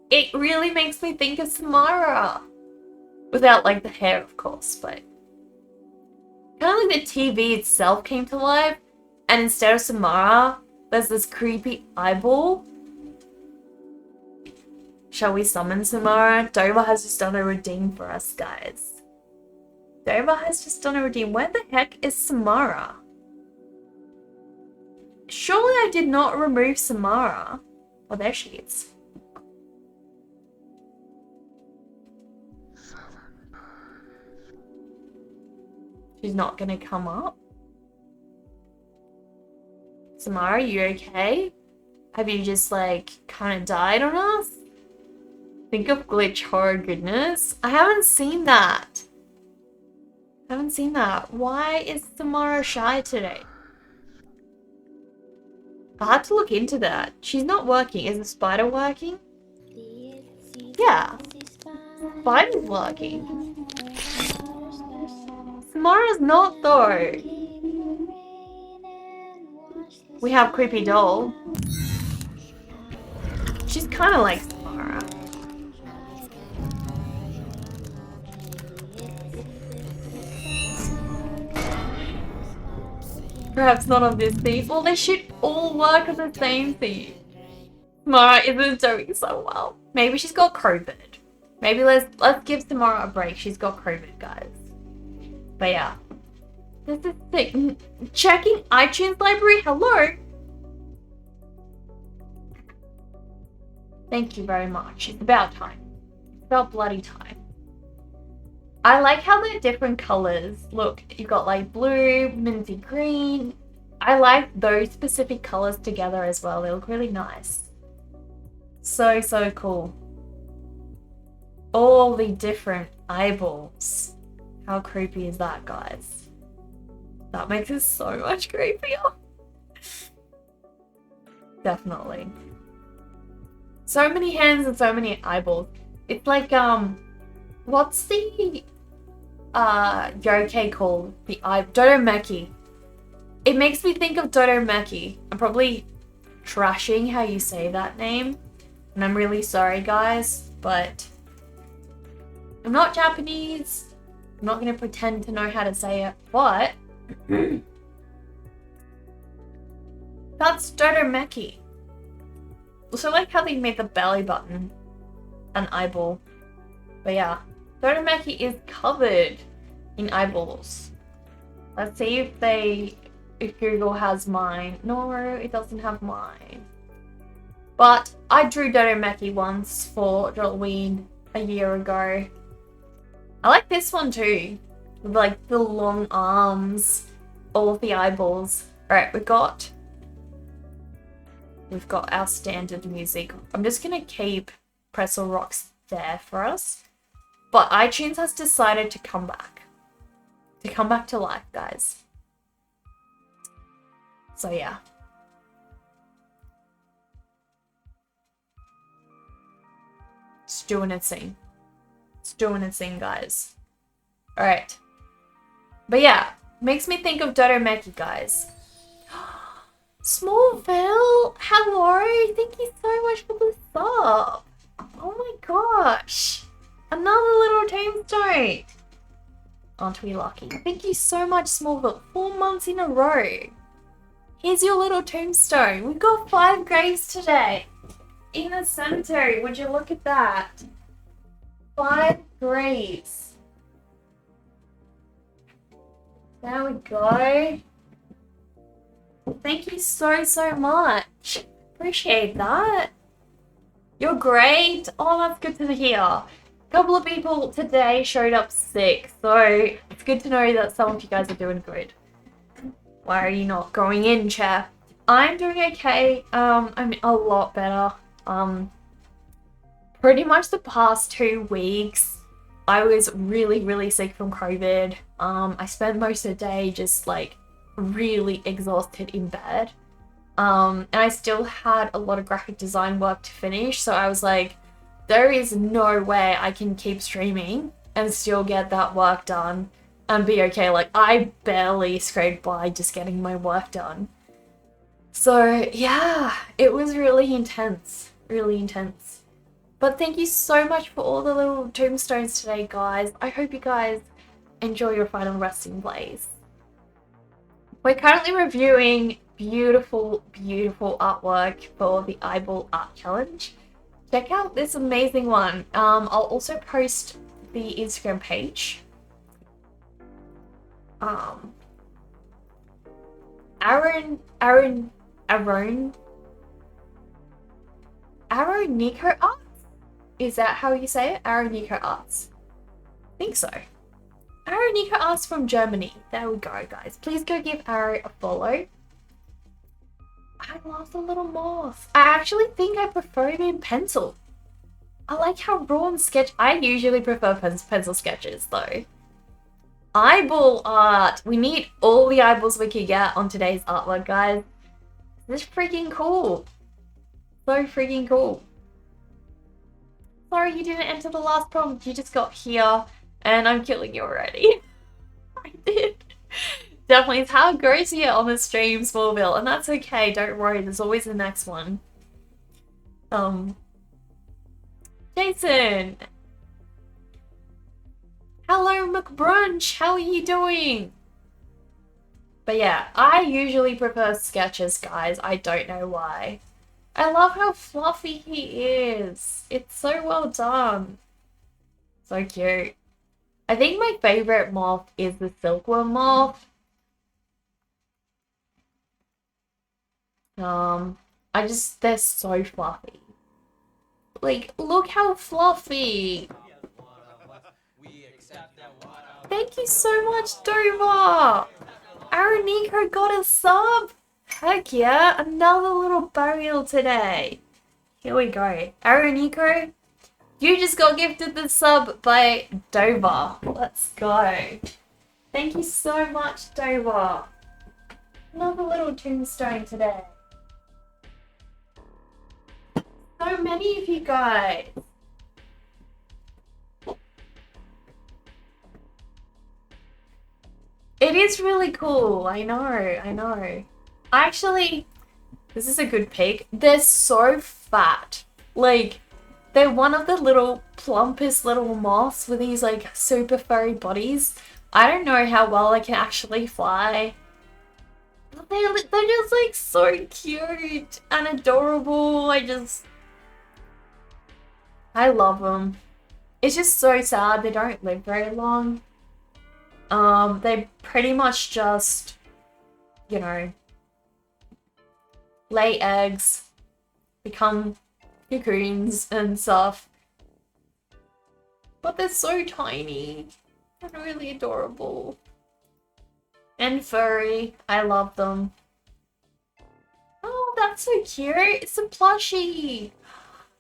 It really makes me think of Samara. Without, like, the hair, of course, but... kind of like the TV itself came to life, and instead of Samara, there's this creepy eyeball. Shall we summon Samara? Dover has just done a redeem for us, guys. Dover has just done a redeem. Where the heck is Samara? Surely I did not remove Samara. Oh, there she is. She's not gonna come up. Samara, you okay? Have you just like kind of died on us? Think of glitch horror goodness. I haven't seen that. Why is Samara shy today? I had to look into that. She's not working. Is the spider working? Yeah. Spider's working. Samara's not though. We have Creepy Doll. She's kind of like Samara. Perhaps not on this theme. Well, they should all work on the same theme. Samara isn't doing so well. Maybe she's got COVID. Maybe let's give Samara a break. She's got COVID, guys. But yeah. This is sick. Checking iTunes library. Hello. Thank you very much. It's about time. It's about bloody time. I like how they're different colors. Look, you've got like blue, minty green. I like those specific colors together as well. They look really nice. So, so cool. All the different eyeballs. How creepy is that, guys? That makes it so much creepier. Definitely. So many hands and so many eyeballs. It's like, what's the yokai called? The Dodomeki. It makes me think of Dodomeki. I'm probably trashing how you say that name. And I'm really sorry, guys, but I'm not Japanese. I'm not going to pretend to know how to say it, but that's Dodomeki. Also like how they made the belly button an eyeball. But yeah, Dodomeki is covered in eyeballs. Let's see if Google has mine. No, it doesn't have mine. But I drew Dodomeki once for Halloween a year ago. I like this one too. With like the long arms, all of the eyeballs. Alright, we've got our standard music. I'm just gonna keep Pretzel Rocks there for us. But iTunes has decided to come back. To come back to life, guys. So yeah. It's doing its thing. It's doing its thing, guys. Alright. But yeah, makes me think of Dodomeki, guys. Smallville! Hello! Thank you so much for the sub! Oh my gosh! Another little tombstone! Aren't we lucky? Thank you so much, Smallville. 4 months in a row. Here's your little tombstone. We've got 5 graves today. In the cemetery. Would you look at that? 5 graves. There we go. Thank you so much. Appreciate that. You're great. Oh, that's good to hear. A couple of people today showed up sick, so it's good to know that some of you guys are doing good. Why are you not going in, chair? I'm doing okay. I'm a lot better. Pretty much the past 2 weeks, I was really sick from COVID. I spent most of the day just like really exhausted in bed. And I still had a lot of graphic design work to finish, so I was like, there is no way I can keep streaming and still get that work done and be okay. Like, I barely scraped by just getting my work done. So yeah, it was really intense. Really intense. But thank you so much for all the little tombstones today, guys. I hope you guys enjoy your final resting place. We're currently reviewing beautiful artwork for the Eyeball Art Challenge. Check out this amazing one. I'll also post the Instagram page. Nico Arts? Is that how you say it? Nico Arts. I think so. Nico Arts from Germany. There we go, guys. Please go give Arrow a follow. I love the little moth. I actually think I prefer him in pencil. I like how raw and sketch. I usually prefer pencil sketches though. Eyeball art. We need all the eyeballs we can get on today's artwork, guys. This is freaking cool. So freaking cool. Sorry you didn't enter the last prompt. You just got here and I'm killing you already. I did. Definitely, it's how gross you get on the stream, Smallville, and that's okay, don't worry, there's always the next one. Jason! Hello, McBrunch, how are you doing? But yeah, I usually prefer sketches, guys, I don't know why. I love how fluffy he is. It's so well done. So cute. I think my favorite moth is the silkworm moth. They're so fluffy. Like, look how fluffy. Thank you so much, Dover. Nico got a sub. Heck yeah, another little burial today. Here we go. Nico, you just got gifted the sub by Dover. Let's go. Thank you so much, Dover. Another little tombstone today. So many of you guys. It is really cool. I know. Actually, this is a good pick. They're so fat. Like, they're one of the little plumpest little moths with these like super furry bodies. I don't know how well they can actually fly. But they're just like so cute and adorable. I love them. It's just so sad they don't live very long. They pretty much just, you know, lay eggs, become cocoons and stuff. But they're so tiny and really adorable. And furry. I love them. Oh, that's so cute. It's a plushie.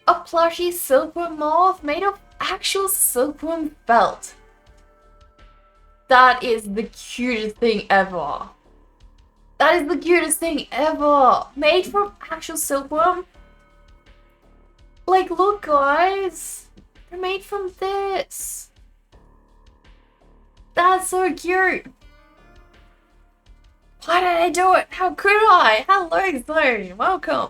A plushie silkworm moth made of actual silkworm felt. That is the cutest thing ever. That is the cutest thing ever. Made from actual silkworm. Like, look, guys. They're made from this. That's so cute. Why did I do it? How could I? Hello, Zoe. Welcome.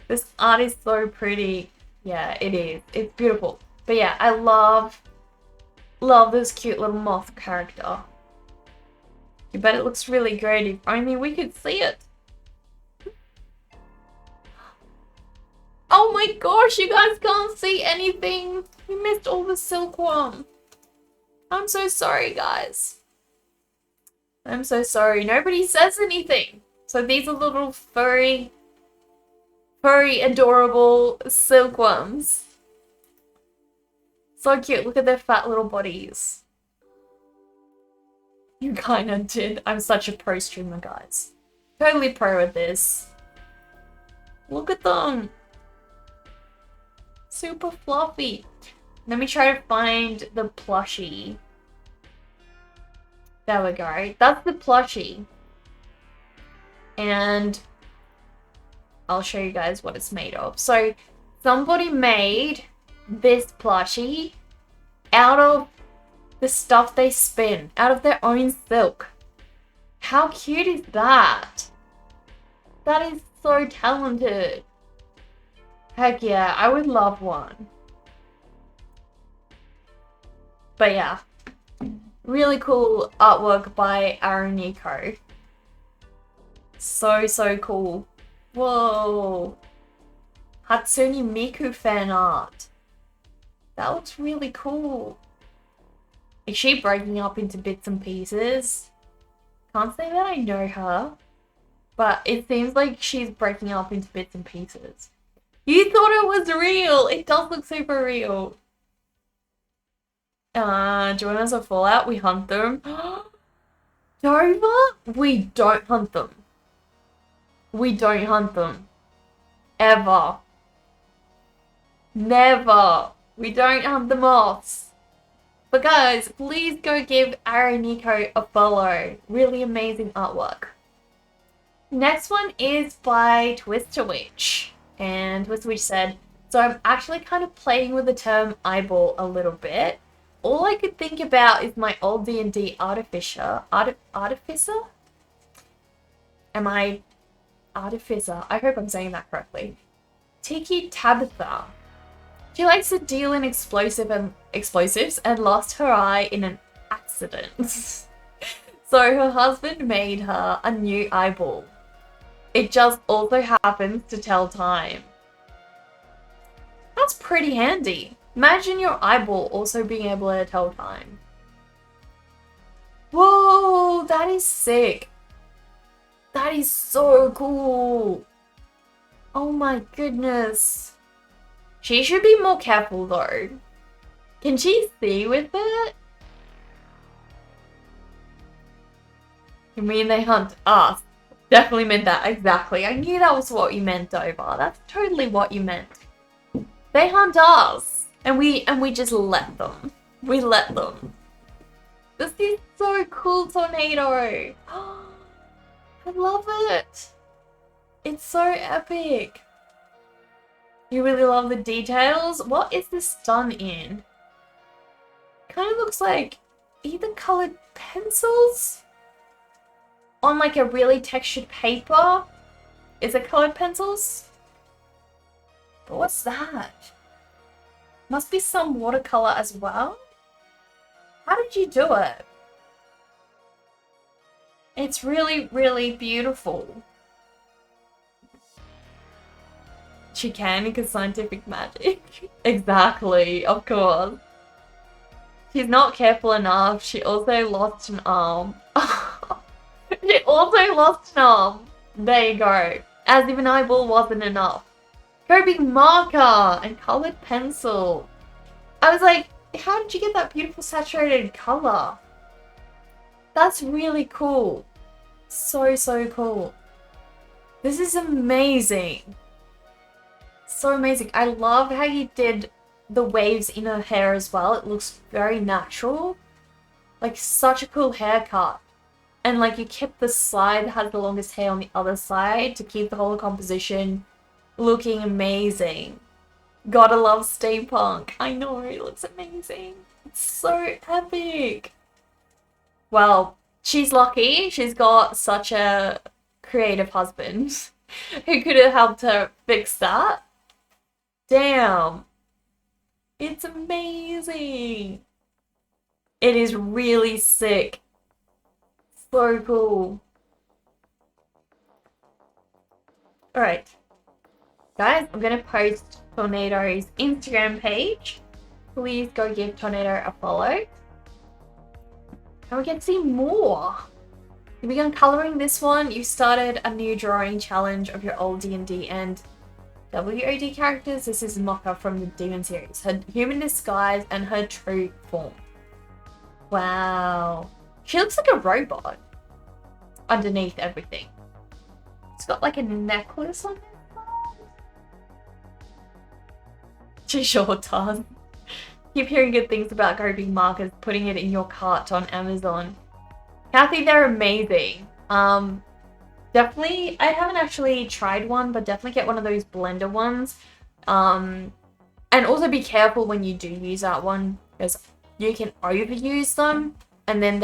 This art is so pretty. Yeah, it is. It's beautiful. But yeah, I love this cute little moth character. I bet it looks really great. If only we could see it. Oh my gosh, you guys can't see anything. You missed all the silkworm. I'm so sorry, guys. I'm so sorry. Nobody says anything. So these are little furry, adorable silkworms. So cute. Look at their fat little bodies. You kinda did. I'm such a pro streamer, guys. Totally pro at this. Look at them. Super fluffy. Let me try to find the plushie. There we go. That's the plushie. And I'll show you guys what it's made of. So somebody made this plushie out of the stuff they spin, out of their own silk. How cute is that? That is so talented. Heck yeah, I would love one. But yeah, really cool artwork by Aroniko. So cool. Whoa. Hatsune Miku fan art. That looks really cool. Is she breaking up into bits and pieces? Can't say that I know her, but it seems like she's breaking up into bits and pieces. You thought it was real! It does look super real. Join us at Fallout, we hunt them. Dover? We don't hunt them. We don't hunt them. Ever. Never. We don't hunt the moths. But guys, please go give Aroniko a follow. Really amazing artwork. Next one is by Twister Witch. And Twister Witch said, so I'm actually kind of playing with the term eyeball a little bit. All I could think about is my old D&D artificer? Am I artificer? I hope I'm saying that correctly. Tiki Tabitha. She likes to deal in explosives and lost her eye in an accident. So her husband made her a new eyeball. It just also happens to tell time. That's pretty handy. Imagine your eyeball also being able to tell time. Whoa, that is sick. That is so cool. Oh my goodness. She should be more careful though. Can she see with it? You mean they hunt us? Definitely meant that, exactly. I knew that was what you meant, Dover. That's totally what you meant. They hunt us. And we just let them. We let them. This is so cool, Tornado. I love it. It's so epic. You really love the details. What is this done in? Kind of looks like either colored pencils on like a really textured paper. Is it colored pencils? But what's that? Must be some watercolor as well. How did you do it? It's really, really beautiful. She can because scientific magic. Exactly, of course. She's not careful enough. She also lost an arm. She also lost an arm. There you go. As if an eyeball wasn't enough. Copic marker and colored pencil. I was like, how did you get that beautiful saturated color? That's really cool. So, so cool. This is amazing. So amazing. I love how you did the waves in her hair as well. It looks very natural. Like, such a cool haircut. And like, you kept the side that has the longest hair on the other side to keep the whole composition looking amazing. Gotta love steampunk. I know, it looks amazing. It's so epic. Well, she's lucky. She's got such a creative husband who could have helped her fix that. Damn. It's amazing. It is really sick. So cool. Alright. Guys, I'm going to post Tornado's Instagram page. Please go give Tornado a follow. And we can see more. You began coloring this one. You started a new drawing challenge of your old D&D and WOD characters. This is Mocha from the Demon series. Her human disguise and her true form. Wow. She looks like a robot underneath everything. It's got like a necklace on it. She sure does. Keep hearing good things about Copic markers, putting it in your cart on Amazon. Kathy, they're amazing. Definitely, I haven't actually tried one, but definitely get one of those blender ones. And also be careful when you do use that one, because you can overuse them, and then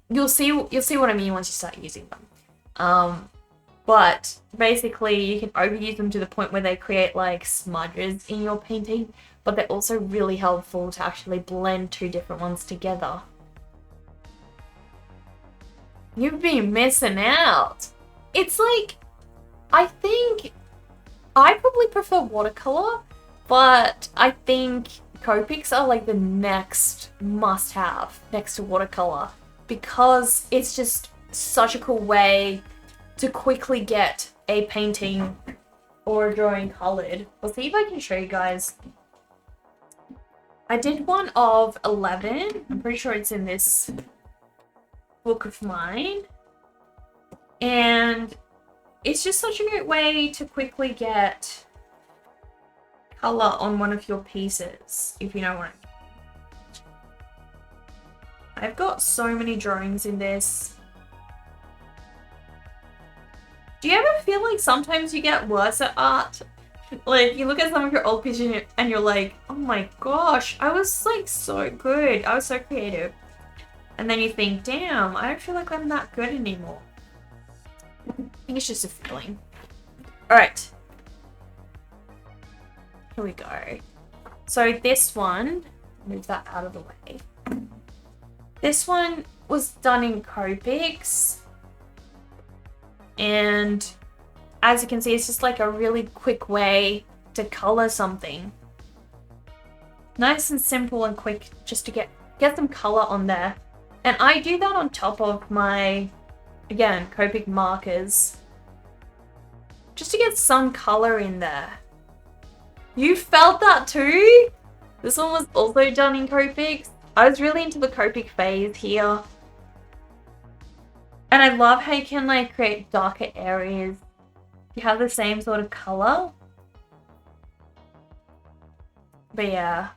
you'll see what I mean once you start using them. But basically, you can overuse them to the point where they create like smudges in your painting, but they're also really helpful to actually blend two different ones together. You've been missing out. It's like, I think I probably prefer watercolor, but I think Copics are like the next must-have next to watercolor, because it's just such a cool way to quickly get a painting or a drawing colored. I'll see if I can show you guys. I did one of 11. I'm pretty sure it's in this book of mine. And it's just such a great way to quickly get color on one of your pieces, if you know what I mean. I've got so many drawings in this. Do you ever feel like sometimes you get worse at art? Like, you look at some of your old pictures and you're like, oh my gosh, I was like so good. I was so creative. And then you think, damn, I don't feel like I'm that good anymore. I think it's just a feeling. Alright. Here we go. So this one, move that out of the way. This one was done in Copics. And as you can see, it's just like a really quick way to color something. Nice and simple and quick just to get some color on there. And I do that on top of my, again, Copic markers. Just to get some color in there. You felt that too? This one was also done in Copics. I was really into the Copic phase here. And I love how you can like create darker areas. You have the same sort of color. But yeah,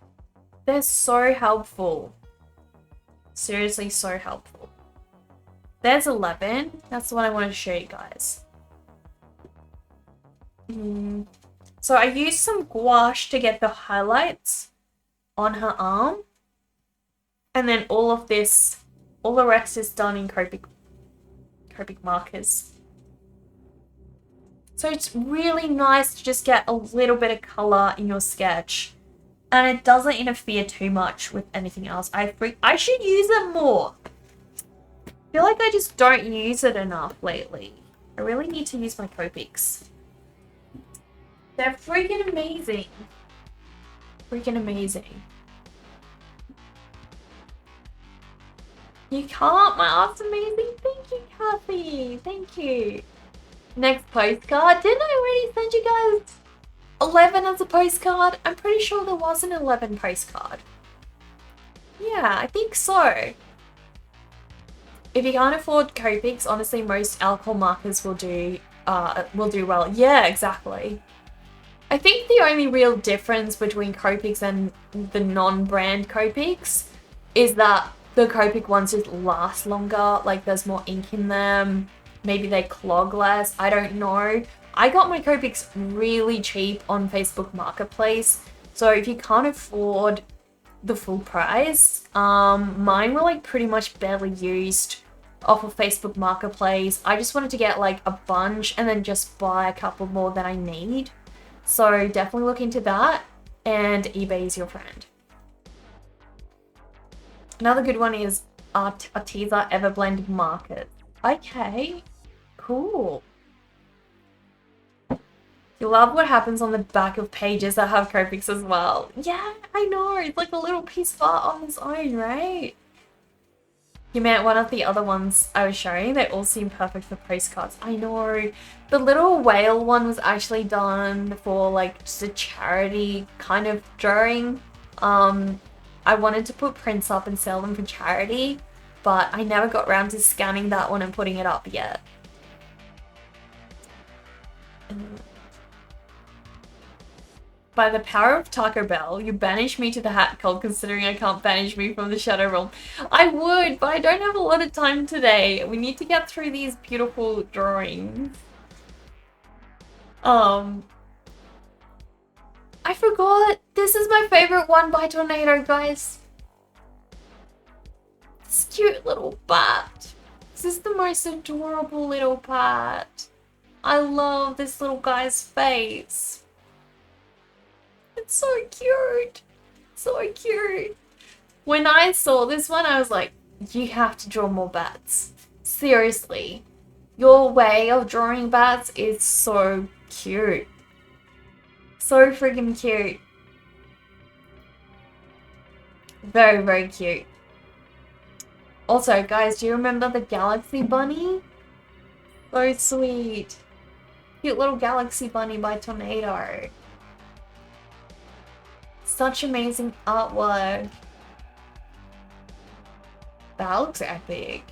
they're so helpful. Seriously, so helpful. There's 11. That's the one I wanted to show you guys. So I used some gouache to get the highlights on her arm. And then all of this, all the rest is done in Copic markers. So it's really nice to just get a little bit of color in your sketch. And it doesn't interfere too much with anything else. I should use it more. I feel like I just don't use it enough lately. I really need to use my Copics. They're freaking amazing. Freaking amazing. You can't? My art's amazing. Thank you, Kathy. Thank you. Next postcard. Didn't I already send you guys 11 as a postcard? I'm pretty sure there was an 11 postcard. Yeah, I think so. If you can't afford Copics, honestly, most alcohol markers will do well. Yeah, exactly. I think the only real difference between Copics and the non-brand Copics is that the Copic ones just last longer, like there's more ink in them, maybe they clog less, I don't know. I got my Copics really cheap on Facebook Marketplace, so if you can't afford the full price, mine were like pretty much barely used off of Facebook Marketplace. I just wanted to get like a bunch and then just buy a couple more that I need. So definitely look into that, and eBay is your friend. Another good one is Arteza Everblend markers. Okay, cool. You love what happens on the back of pages that have Copics as well. Yeah, I know. It's like a little piece of art on its own, right? You meant one of the other ones I was showing. They all seem perfect for postcards. I know. The little whale one was actually done for like just a charity kind of drawing. I wanted to put prints up and sell them for charity, but I never got around to scanning that one and putting it up yet. By the power of Taco Bell, you banish me to the hat cult, considering I can't banish me from the Shadow Realm. I would, but I don't have a lot of time today. We need to get through these beautiful drawings. I forgot. This is my favorite one by Tornado, guys. This cute little bat. This is the most adorable little bat. I love this little guy's face. It's so cute. So cute. When I saw this one, I was like, you have to draw more bats. Seriously. Your way of drawing bats is so cute. So freaking cute. Very, very cute. Also, guys, do you remember the Galaxy Bunny? So sweet. Cute little Galaxy Bunny by Tornado. Such amazing artwork. That looks epic.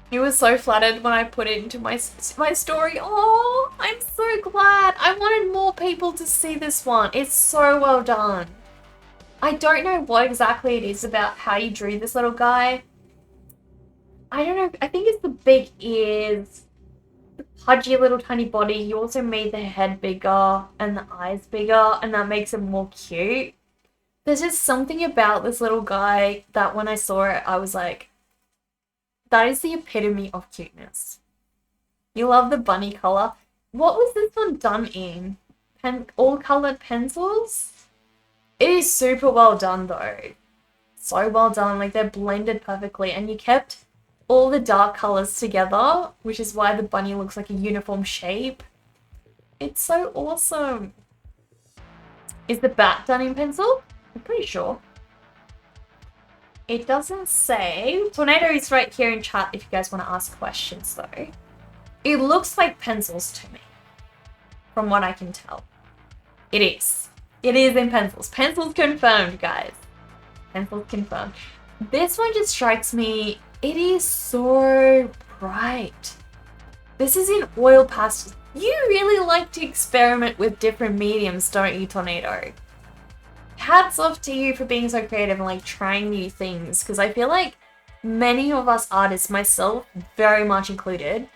He was so flattered when I put it into my story. Oh, I'm so glad. I wanted more people to see this one. It's so well done. I don't know what exactly it is about how you drew this little guy. I don't know. I think it's the big ears, the pudgy little tiny body. You also made the head bigger and the eyes bigger, and that makes it more cute. There's just something about this little guy that when I saw it, I was like, that is the epitome of cuteness. You love the bunny color. What was this one done in? All colored pencils? It is super well done though. So well done. Like they're blended perfectly, and you kept all the dark colors together, which is why the bunny looks like a uniform shape. It's so awesome. Is the bat done in pencil? I'm pretty sure. It doesn't say. Tornado is right here in chat if you guys want to ask questions though. It looks like pencils to me, from what I can tell. It is. It is in pencils. Pencils confirmed, guys. Pencils confirmed. This one just strikes me. It is so bright. This is in oil pastels. You really like to experiment with different mediums, don't you, Tornado? Hats off to you for being so creative and like trying new things, because I feel like many of us artists, myself very much included,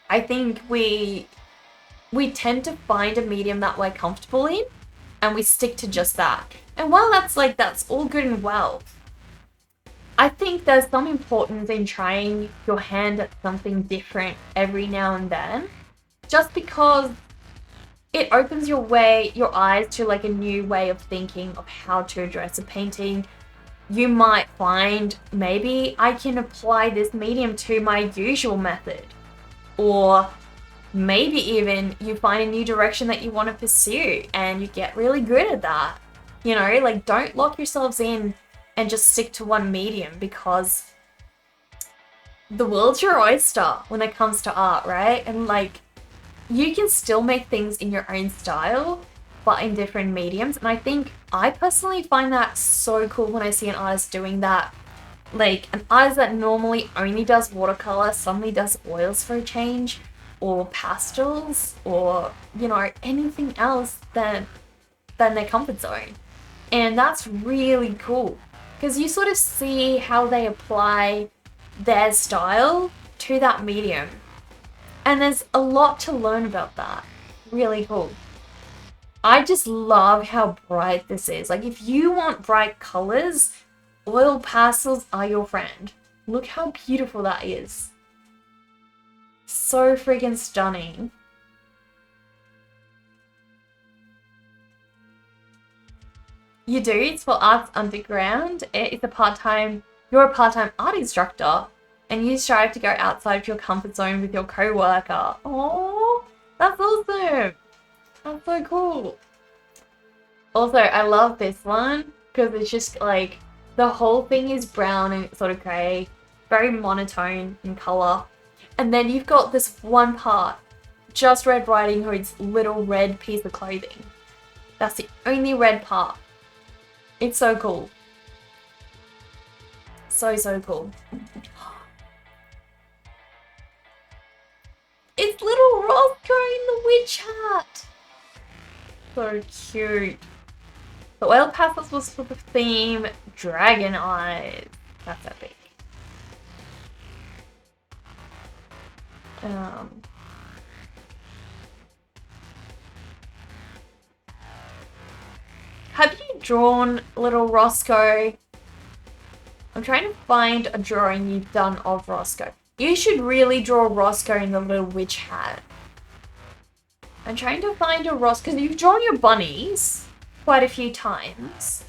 I think we tend to find a medium that we're comfortable in and we stick to just that. And while that's all good and well, I think there's some importance in trying your hand at something different every now and then, just because it opens your eyes to like a new way of thinking of how to address a painting. You might find maybe I can apply this medium to my usual method, or maybe even you find a new direction that you want to pursue and you get really good at that. You know, like don't lock yourselves in and just stick to one medium, because the world's your oyster when it comes to art, right? And like you can still make things in your own style, but in different mediums. And I think I personally find that so cool when I see an artist doing that. Like an artist that normally only does watercolor suddenly does oils for a change, or pastels, or, you know, anything else than their comfort zone. And that's really cool, because you sort of see how they apply their style to that medium. And there's a lot to learn about that. Really cool. I just love how bright this is. Like if you want bright colors, oil pastels are your friend. Look how beautiful that is. So freaking stunning. You do? It's for Arts Underground. It's you're a part-time art instructor, and you strive to go outside of your comfort zone with your co-worker. Oh, that's awesome. That's so cool. Also, I love this one because it's just like the whole thing is brown and sort of grey, very monotone in color. And then you've got this one part, just Red Riding Hood's little red piece of clothing. That's the only red part. It's so cool. So, so cool. It's little Roscoe in the witch hat. So cute. The oil pastels was for the theme Dragon Eyes. That's epic. Have you drawn little Roscoe? I'm trying to find a drawing you've done of Roscoe. You should really draw Roscoe in the little witch hat. I'm trying to find a Roscoe, because you've drawn your bunnies quite a few times.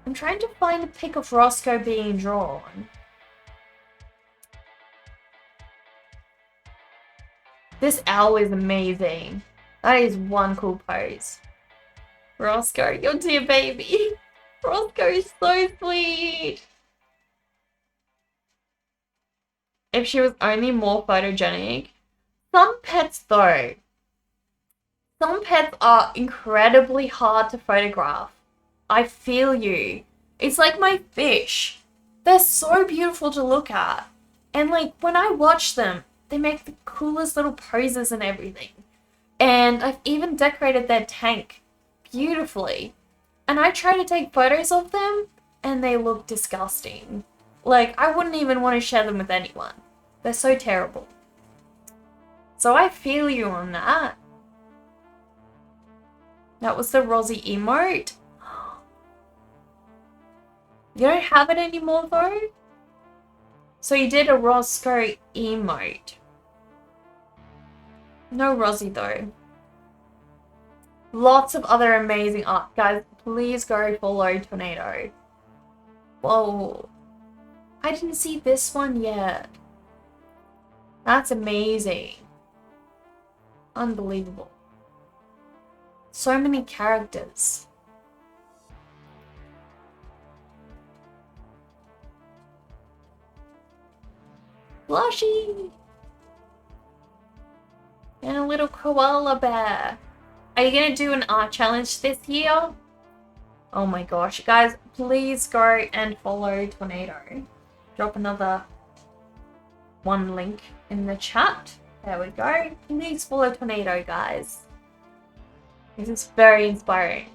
I'm trying to find a pic of Roscoe being drawn. This owl is amazing. That is one cool pose. Roscoe, your dear baby. Roscoe is so sweet. If she was only more photogenic. Some pets though. Some pets are incredibly hard to photograph. I feel you. It's like my fish. They're so beautiful to look at. And like when I watch them, they make the coolest little poses and everything. And I've even decorated their tank beautifully. And I try to take photos of them and they look disgusting. Like I wouldn't even want to share them with anyone. They're so terrible. So I feel you on that. That was the Rosie emote. You don't have it anymore though? So you did a Roscoe emote. No Rosie though. Lots of other amazing art. Guys, please go follow Tornado. Whoa. I didn't see this one yet. That's amazing. Unbelievable. So many characters. Blushy! And a little koala bear. Are you gonna do an art challenge this year? Oh my gosh. Guys, please go and follow Tornado. Drop another one link in the chat. There we go. Please follow Tornado, guys. This is very inspiring.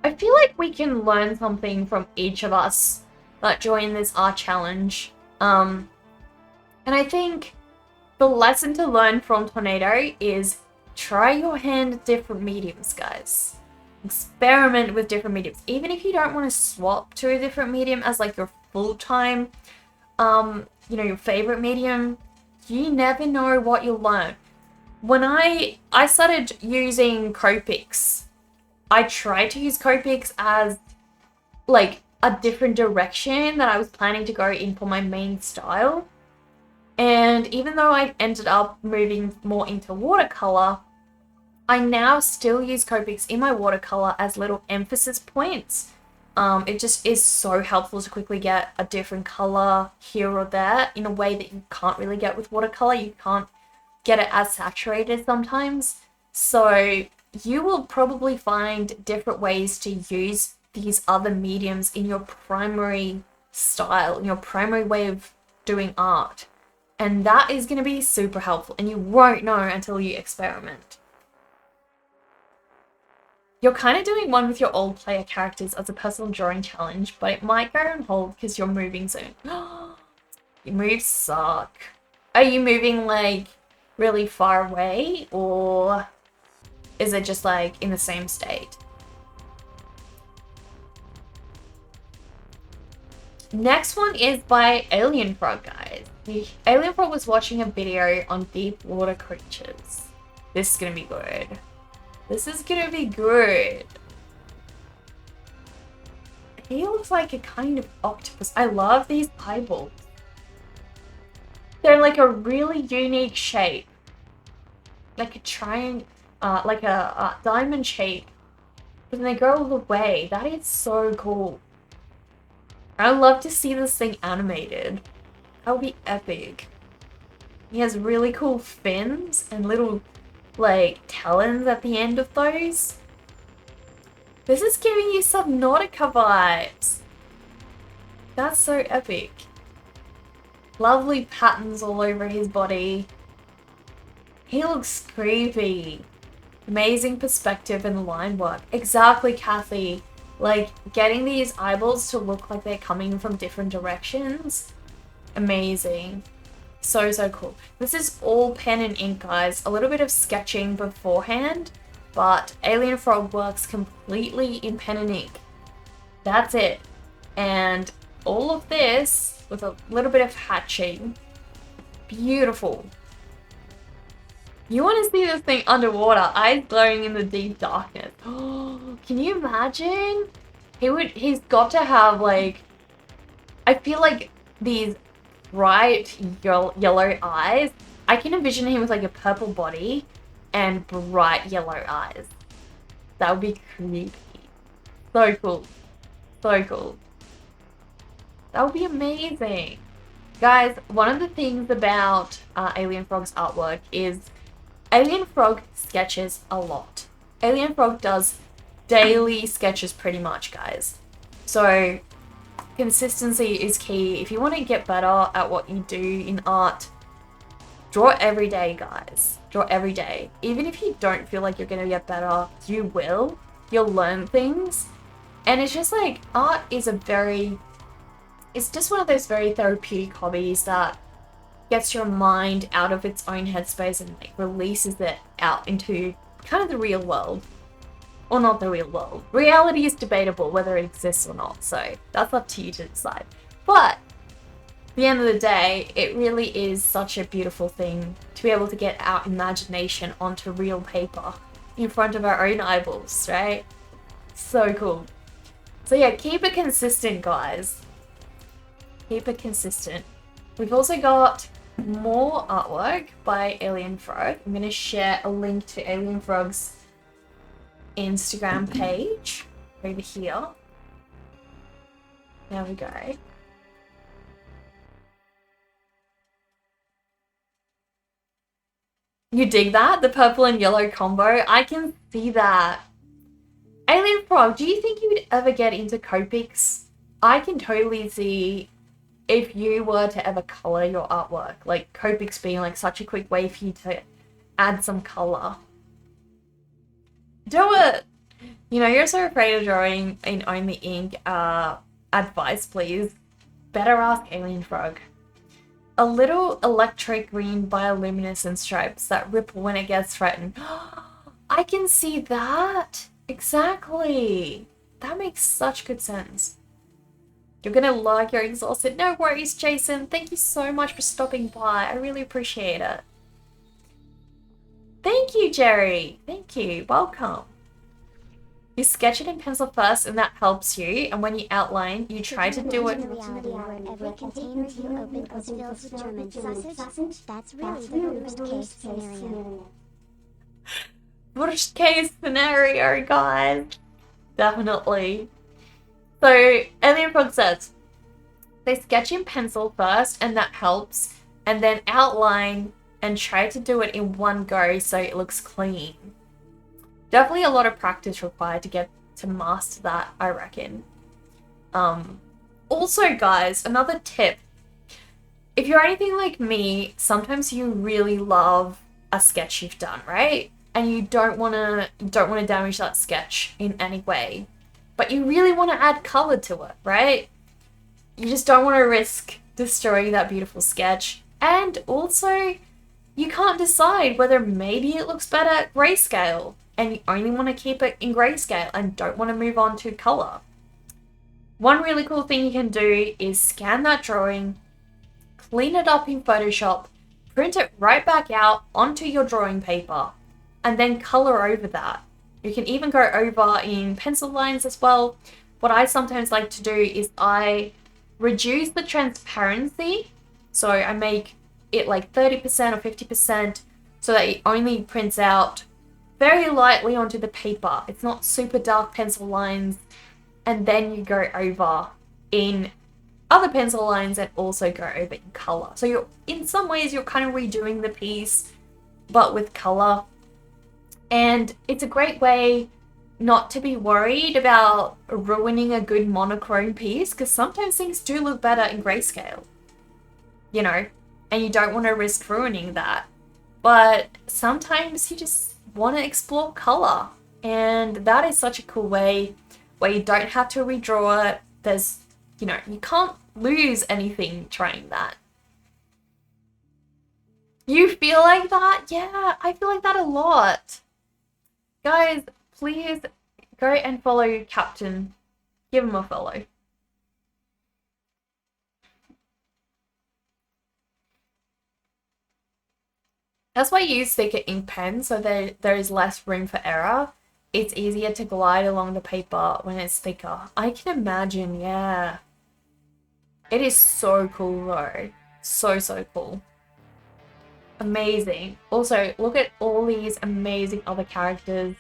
I feel like we can learn something from each of us that join this art challenge. And I think the lesson to learn from Tornado is try your hand at different mediums, guys. Experiment with different mediums. Even if you don't want to swap to a different medium as like your full-time, your favorite medium, you never know what you'll learn. When I started using Copics, I tried to use Copics as like a different direction that I was planning to go in for my main style. And even though I ended up moving more into watercolor, I now still use Copics in my watercolor as little emphasis points. It just is so helpful to quickly get a different color here or there in a way that you can't really get with watercolor. You can't get it as saturated sometimes. So you will probably find different ways to use these other mediums in your primary style, in your primary way of doing art. And that is going to be super helpful, and you won't know until you experiment. You're kind of doing one with your old player characters as a personal drawing challenge, but it might go on hold because you're moving soon. Your moves suck. Are you moving like really far away, or is it just like in the same state? Next one is by Alien Frog, guys. Alien Frog was watching a video on deep water creatures. This is gonna be good. This is gonna be good. He looks like a kind of octopus. I love these eyeballs. They're like a really unique shape. Like a triangle, like a diamond shape. But then they go all the way. That is so cool. I'd love to see this thing animated. That would be epic. He has really cool fins and little, like, talons at the end of those. This is giving you Subnautica vibes. That's so epic. Lovely patterns all over his body. He looks creepy. Amazing perspective and line work. Exactly, Kathy. Like, getting these eyeballs to look like they're coming from different directions. Amazing. So, so cool. This is all pen and ink, guys. A little bit of sketching beforehand, but Alien Frog works completely in pen and ink. That's it. And all of this with a little bit of hatching. Beautiful. You want to see this thing underwater, eyes glowing in the deep darkness. Oh, can you imagine? He's got to have, like, I feel like these bright yellow eyes. I can envision him with like a purple body and bright yellow eyes. That would be creepy. So cool. So cool. That would be amazing. Guys, one of the things about Alien Frog's artwork is Alien Frog sketches a lot. Alien Frog does daily sketches pretty much, guys. So consistency is key. If you want to get better at what you do in art, draw every day, guys. Draw every day. Even if you don't feel like you're going to get better, you will. You'll learn things. And it's just like, art is it's just one of those very therapeutic hobbies that gets your mind out of its own headspace and like releases it out into kind of the real world. Or not the real world. Reality is debatable whether it exists or not, so that's up to you to decide. But at the end of the day, it really is such a beautiful thing to be able to get our imagination onto real paper in front of our own eyeballs, right? So cool. So yeah, keep it consistent, guys. Keep it consistent. We've also got more artwork by Alien Frog. I'm going to share a link to Alien Frog's Instagram page over here. There we go. You dig that? The purple and yellow combo? I can see that. Alien Frog, do you think you would ever get into Copics? I can totally see if you were to ever color your artwork, like Copics being like such a quick way for you to add some color. Do it! You know, you're so afraid of drawing in only ink. Advice, please. Better ask Alien Frog. A little electric green bioluminescent stripes that ripple when it gets threatened. I can see that. Exactly. That makes such good sense. You're gonna like you're exhausted. No worries, Jason. Thank you so much for stopping by. I really appreciate it. Thank you, Jerry. Thank you. Welcome. You sketch it in pencil first and that helps you, and when you outline, you try to do it. Imagine a reality where every container you open is filled with German sausage. That's really the worst case scenario. Worst case scenario, guys. Definitely. So, Alien Frog says, they sketch in pencil first, and that helps, and then outline and try to do it in one go so it looks clean. Definitely a lot of practice required to get to master that, I reckon. Also, guys, another tip. If you're anything like me, sometimes you really love a sketch you've done, right? And you don't want to damage that sketch in any way. But you really want to add color to it, right? You just don't want to risk destroying that beautiful sketch. And also, you can't decide whether maybe it looks better at grayscale and you only want to keep it in grayscale and don't want to move on to color. One really cool thing you can do is scan that drawing, clean it up in Photoshop, print it right back out onto your drawing paper, and then color over that. You can even go over in pencil lines as well. What I sometimes like to do is I reduce the transparency. So I make it like 30% or 50% so that it only prints out very lightly onto the paper. It's not super dark pencil lines. And then you go over in other pencil lines and also go over in color. So you're, in some ways, you're kind of redoing the piece, but with color. And it's a great way not to be worried about ruining a good monochrome piece, because sometimes things do look better in grayscale, you know, and you don't want to risk ruining that. But sometimes you just want to explore color, and that is such a cool way where you don't have to redraw it. There's, you know, you can't lose anything trying that. You feel like that? Yeah, I feel like that a lot. Guys, please go and follow Captain. Give him a follow. That's why you use thicker ink pens, so there is less room for error. It's easier to glide along the paper when it's thicker. I can imagine, yeah. It is so cool though. So cool. Amazing. Also, look at all these amazing other characters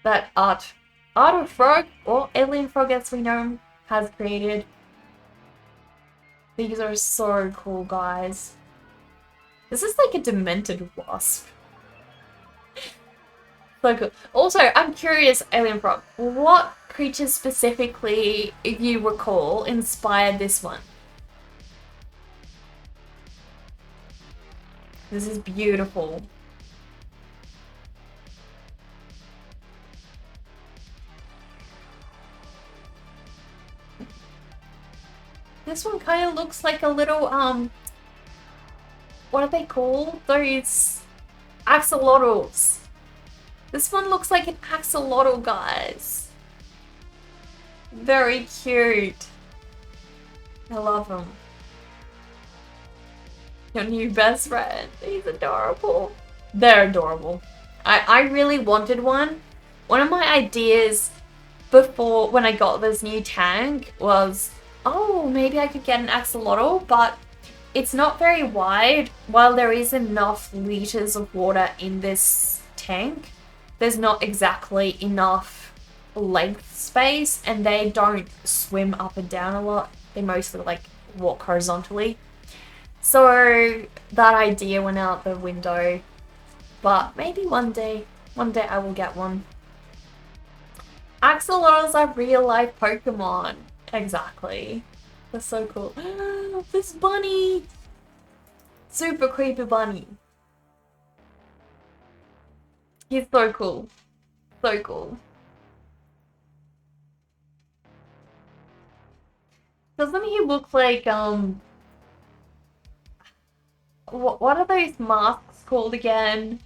that Art of Frog, or Alien Frog as we know him, has created. These are so cool, guys. This is like a demented wasp. So cool. Also, I'm curious, Alien Frog, what creatures specifically, if you recall, inspired this one? This is beautiful. This one kind of looks like a little, what are they called? Those axolotls. This one looks like an axolotl, guys. Very cute. I love them. Your new best friend. He's adorable. They're adorable. I really wanted one. One of my ideas before, when I got this new tank, was, oh, maybe I could get an axolotl, but it's not very wide. While there is enough liters of water in this tank, there's not exactly enough length space, and they don't swim up and down a lot. They mostly like walk horizontally. So that idea went out the window, but maybe one day I will get one. Axolotls are real life Pokemon. Exactly. They're so cool. This bunny! Super creepy bunny. He's so cool. So cool. Doesn't he look like, what are those masks called again?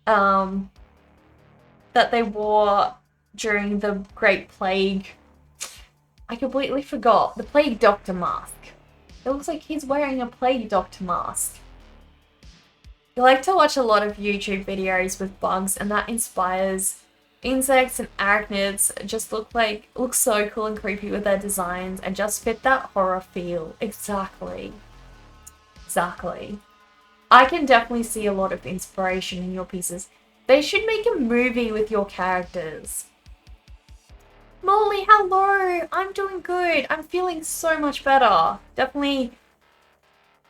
That they wore during the Great Plague. I completely forgot. The Plague Doctor mask. It looks like he's wearing a Plague Doctor mask. I like to watch a lot of YouTube videos with bugs, and that inspires insects and arachnids. Just look so cool and creepy with their designs and just fit that horror feel. Exactly. I can definitely see a lot of inspiration in your pieces. They should make a movie with your characters. Molly, hello! I'm doing good. I'm feeling so much better. Definitely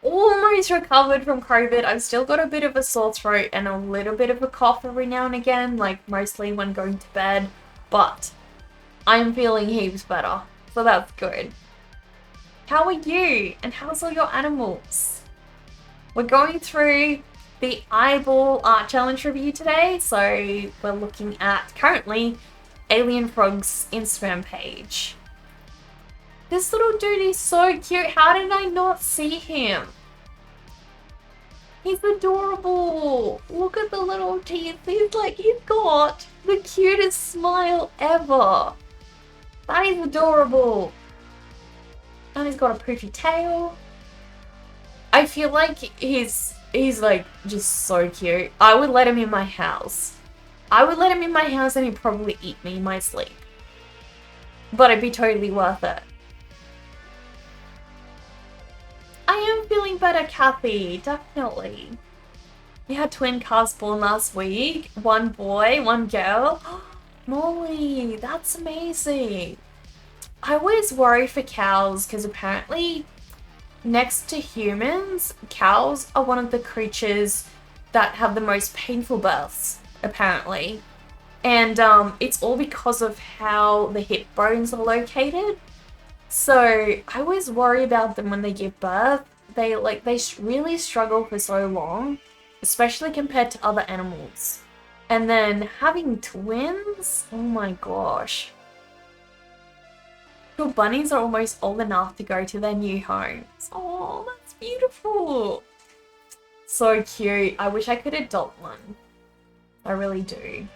almost recovered from COVID. I've still got a bit of a sore throat and a little bit of a cough every now and again, like mostly when going to bed, but I'm feeling heaps better, so that's good. How are you? And how's all your animals? We're going through the Eyeball Art Challenge review today, so we're looking at currently Alien Frog's Instagram page. This little dude is so cute. How did I not see him? He's adorable. Look at the little teeth. He's got the cutest smile ever. That is adorable. And he's got a poofy tail. I feel like he's like just so cute. I would let him in my house. And he'd probably eat me in my sleep. But it'd be totally worth it. I am feeling better, Kathy. Definitely. We had twin calves born last week. One boy, one girl. Molly, that's amazing. I always worry for cows because apparently next to humans, cows are one of the creatures that have the most painful births, apparently. And it's all because of how the hip bones are located. So I always worry about them when they give birth. They really struggle for so long, especially compared to other animals. And then having twins, oh my gosh. Your bunnies are almost old enough to go to their new homes. Oh, that's beautiful. So cute. I wish I could adopt one. I really do.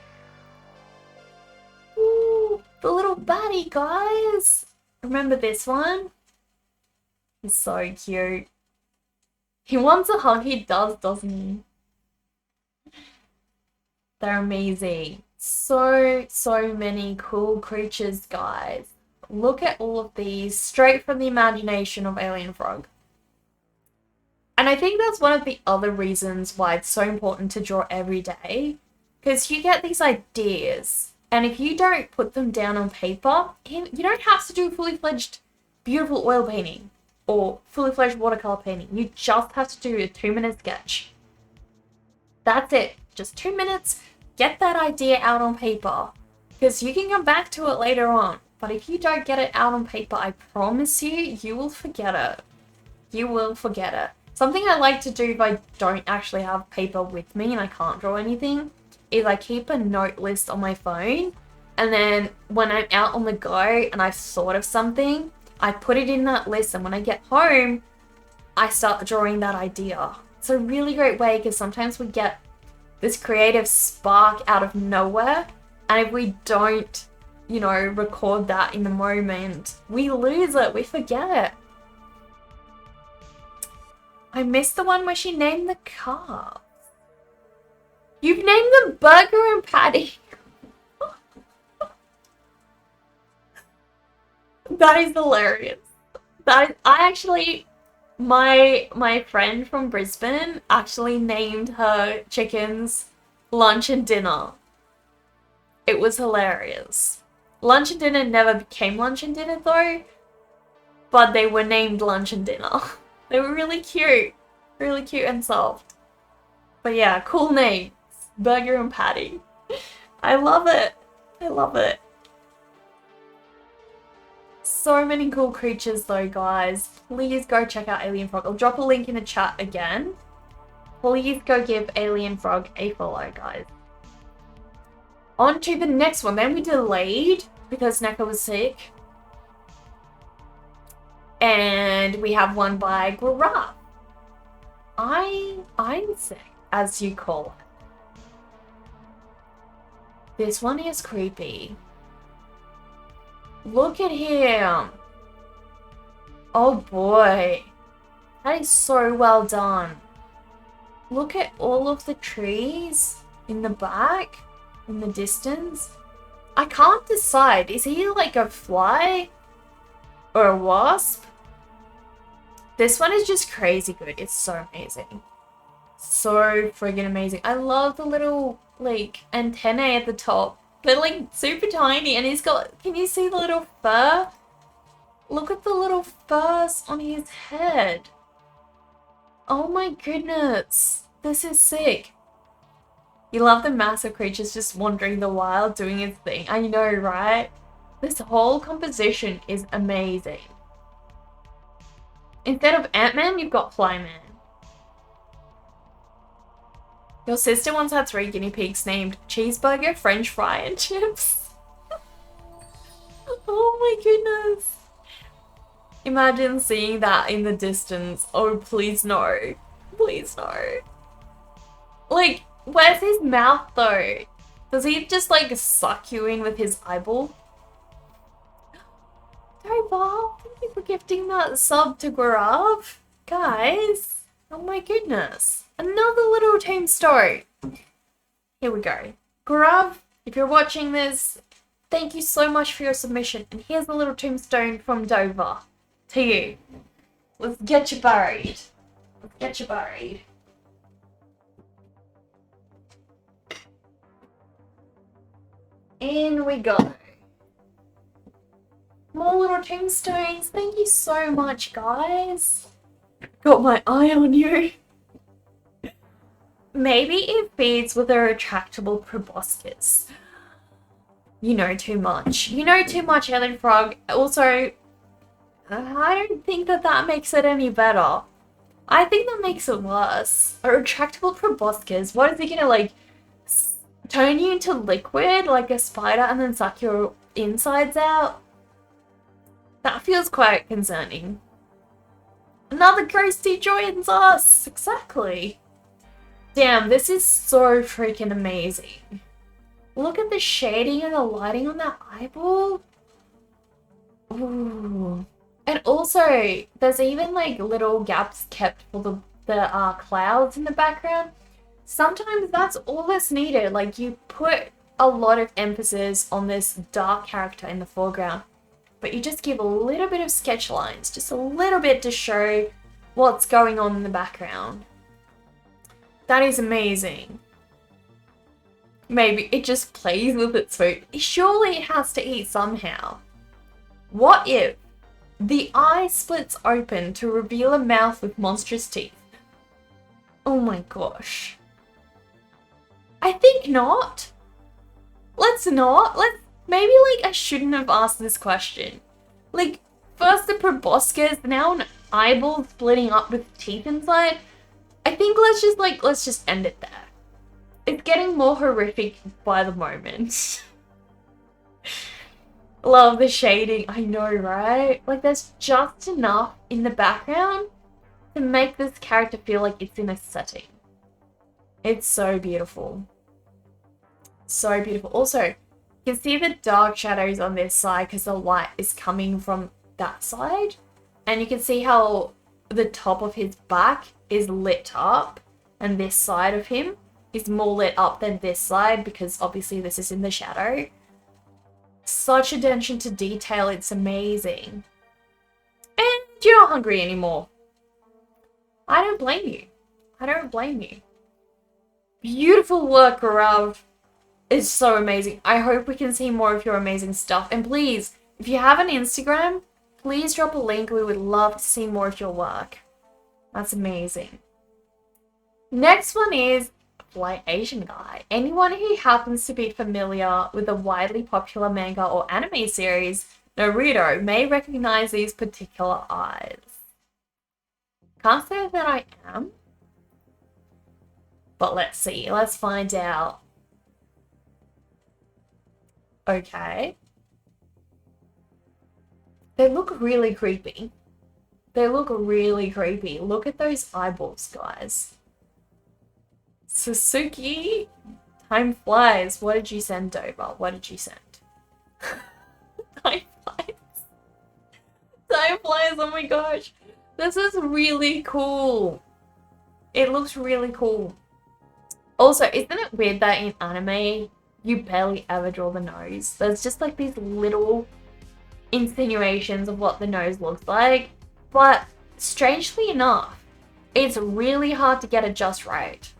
Ooh, the little baddie, guys. Remember this one? He's so cute. He wants a hug, he does, doesn't he? They're amazing. So many cool creatures, guys. Look at all of these, straight from the imagination of Alien Frog. And I think that's one of the other reasons why it's so important to draw every day. Because you get these ideas, and if you don't put them down on paper, you don't have to do fully fledged beautiful oil painting or fully fledged watercolor painting. You just have to do a 2-minute sketch. That's it. Just 2 minutes, get that idea out on paper. Because you can come back to it later on. But if you don't get it out on paper, I promise you will forget it. You will forget it. Something I like to do if I don't actually have paper with me and I can't draw anything is I keep a note list on my phone, and then when I'm out on the go and I've thought of something, I put it in that list, and when I get home, I start drawing that idea. It's a really great way because sometimes we get this creative spark out of nowhere, and if we don't, record that in the moment, we lose it, we forget it. I missed the one where she named the calf. You've named them Burger and Patty. That is hilarious. My friend from Brisbane actually named her chickens Lunch and Dinner. It was hilarious. Lunch and Dinner never became Lunch and Dinner though, but they were named Lunch and Dinner. They were really cute and soft. But yeah, cool names. Burger and Patty. I love it. So many cool creatures though, guys. Please go check out Alien Frog. I'll drop a link in the chat again. Please go give Alien Frog a follow, guys. On to the next one. Then we delayed because Neko was sick. And we have one by Giraffe. Isaac, as you call it. This one is creepy. Look at him. Oh boy. That is so well done. Look at all of the trees in the back, in the distance. I can't decide. Is he like a fly or a wasp? This one is just crazy good. It's so amazing. So friggin' amazing. I love the little like antennae at the top. They're like super tiny and he's got, can you see the little fur? Look at the little furs on his head. Oh my goodness. This is sick. You love the massive creatures just wandering the wild doing its thing. I know, right? This whole composition is amazing. Instead of Ant-Man, you've got Flyman. Your sister once had 3 guinea pigs named Cheeseburger, French Fry, and Chips. Oh my goodness. Imagine seeing that in the distance. Oh, please no. Please no. Like, where's his mouth though? Does he just like suck you in with his eyeball? Dover, thank you for gifting that sub to Gaurav. Guys, oh my goodness. Another little tombstone. Here we go. Gaurav, if you're watching this, thank you so much for your submission. And here's a little tombstone from Dover to you. Let's get you buried. Let's get you buried. In we go. More little tombstones. Thank you so much, guys. Got my eye on you. Maybe it feeds with a retractable proboscis. You know too much. You know too much, Ellen Frog. Also, I don't think that makes it any better. I think that makes it worse. A retractable proboscis. What is it gonna like turn you into liquid like a spider and then suck your insides out? That feels quite concerning. Another ghosty joins us! Exactly. Damn, this is so freaking amazing. Look at the shading and the lighting on that eyeball. Ooh. And also, there's even like little gaps kept for the clouds in the background. Sometimes that's all that's needed. Like, you put a lot of emphasis on this dark character in the foreground, but you just give a little bit of sketch lines, just a little bit to show what's going on in the background. That is amazing. Maybe it just plays with its food. Surely it has to eat somehow. What if the eye splits open to reveal a mouth with monstrous teeth? Oh my gosh. I think not. Let's not. Maybe like I shouldn't have asked this question. Like, first the proboscis, now an eyeball splitting up with teeth inside. I think let's just end it there. It's getting more horrific by the moment. Love the shading. I know, right? Like, there's just enough in the background to make this character feel like it's in a setting. It's so beautiful. So beautiful. Also, you can see the dark shadows on this side because the light is coming from that side. And you can see how the top of his back is lit up and this side of him is more lit up than this side because obviously this is in the shadow. Such attention to detail, it's amazing. And you're not hungry anymore. I don't blame you. I don't blame you. Beautiful work, Gaurav. It's so amazing. I hope we can see more of your amazing stuff. And please, if you have an Instagram, please drop a link. We would love to see more of your work. That's amazing. Next one is White Asian Guy. Anyone who happens to be familiar with the widely popular manga or anime series Naruto may recognize these particular eyes. Can't say that I am. But let's see. Let's find out. Okay. They look really creepy. They look really creepy. Look at those eyeballs, guys. Suzuki, time flies. What did you send over? What did you send? Time flies. fireflies. Oh my gosh. This is really cool. It looks really cool. Also, isn't it weird that in anime, you barely ever draw the nose? There's just like these little insinuations of what the nose looks like. But strangely enough, it's really hard to get it just right.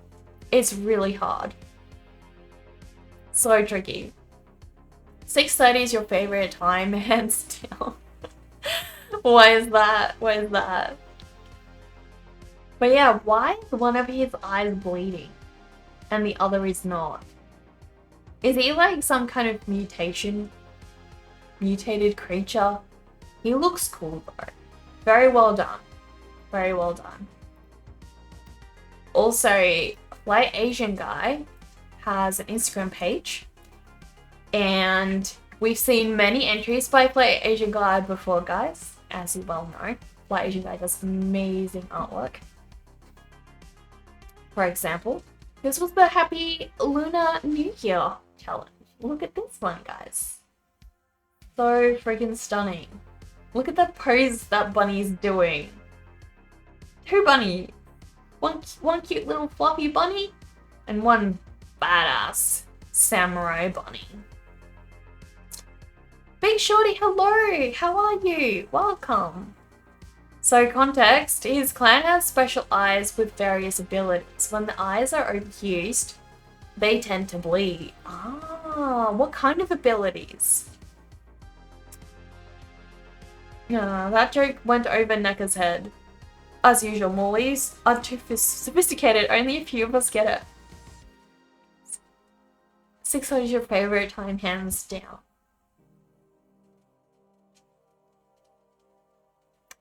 It's really hard. So tricky. 6:30 is your favorite time, hands down. Why is that? Why is that? But yeah, why is one of his eyes bleeding and the other is not? Is he like some kind of mutated creature? He looks cool though. Very well done. Very well done. Also, Flight Asian Guy has an Instagram page, and we've seen many entries by Flight Asian Guy before, guys, as you well know. Flight Asian Guy does amazing artwork. For example, this was the Happy Lunar New Year challenge. Look at this one, guys. So freaking stunning. Look at that pose that bunny's doing. Two bunnies. One cute little fluffy bunny and one badass samurai bunny. Big Shorty, hello! How are you? Welcome! So context, his clan has special eyes with various abilities. When the eyes are overused, they tend to bleed. Ah, what kind of abilities? That joke went over Nekka's head. As usual, Morleys are too sophisticated, only a few of us get it. 600 is your favorite time, hands down.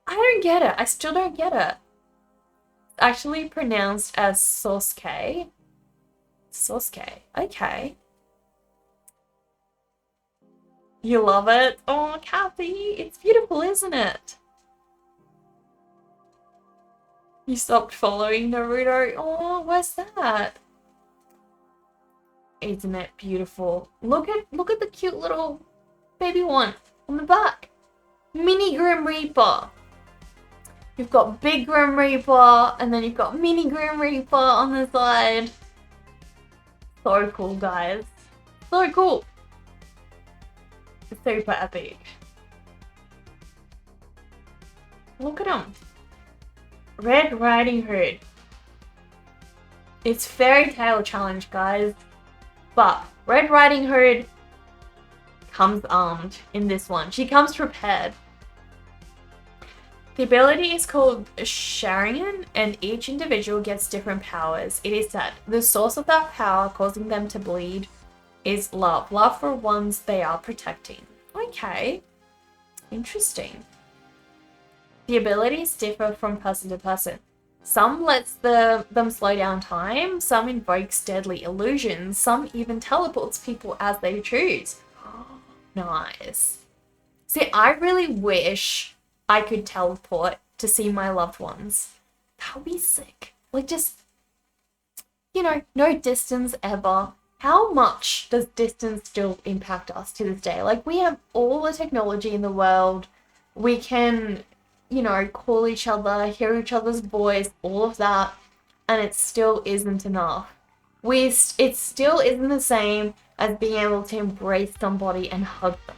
I don't get it. I still don't get it. It's actually pronounced as Sosuke. Sosuke. Okay. You love it? Oh, Kathy, it's beautiful, isn't it? You stopped following Naruto. Oh, where's that? Isn't it beautiful? Look at the cute little baby one on the back. Mini Grim Reaper. You've got Big Grim Reaper, and then you've got Mini Grim Reaper on the side. So cool, guys. So cool. Super epic. Look at him. Red Riding Hood. It's Fairy Tail Challenge, guys. But Red Riding Hood comes armed in this one. She comes prepared. The ability is called Sharingan, and each individual gets different powers. It is said the source of that power causing them to bleed is love. Love for ones they are protecting. Okay. Interesting. The abilities differ from person to person. Some lets them slow down time, some invokes deadly illusions, some even teleports people as they choose. Nice. See, I really wish I could teleport to see my loved ones. That would be sick. Like, just, you know, no distance ever. How much does distance still impact us to this day? Like, we have all the technology in the world. We can, you know, call each other, hear each other's voice, all of that, and it still isn't enough. It still isn't the same as being able to embrace somebody and hug them.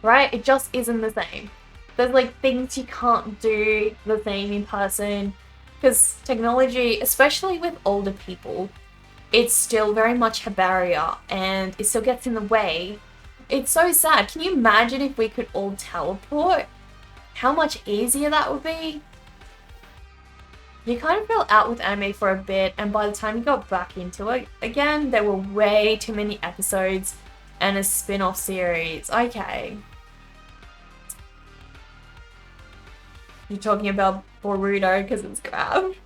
Right? It just isn't the same. There's like things you can't do the same in person because technology, especially with older people, it's still very much a barrier and it still gets in the way. It's so sad. Can you imagine if we could all teleport? How much easier that would be? You kind of fell out with anime for a bit, and by the time you got back into it again, there were way too many episodes and a spin-off series. Okay. You're talking about Boruto because it's grabbed.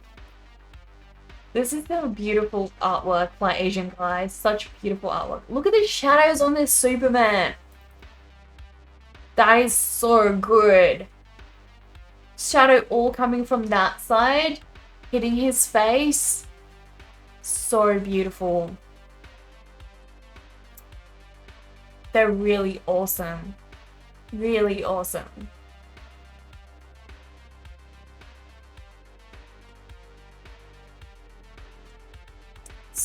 This is the beautiful artwork by Asian Guy. Such beautiful artwork. Look at the shadows on this Superman. That is so good. Shadow all coming from that side, hitting his face. So beautiful. They're really awesome. Really awesome.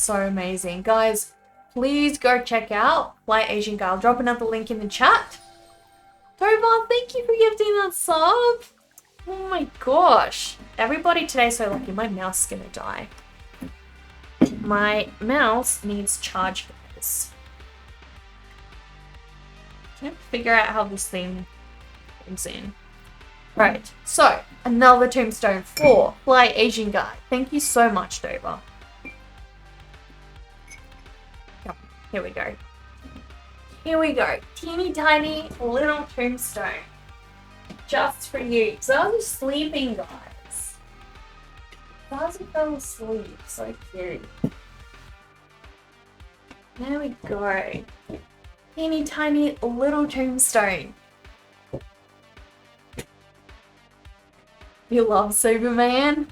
so amazing. Guys, please go check out Fly Asian Guy. I'll drop another link in the chat. Dovar, thank you for gifting that sub. Oh my gosh. Everybody today's so lucky. My mouse is gonna die. My mouse needs charge for this. Can't figure out how this thing comes in. Right, so another tombstone for Fly Asian Guy. Thank you so much, Dover. Here we go. Here we go. Teeny tiny little tombstone. Just for you. So I was sleeping, guys. Guys fell asleep. So cute. There we go. Teeny tiny little tombstone. You love Superman?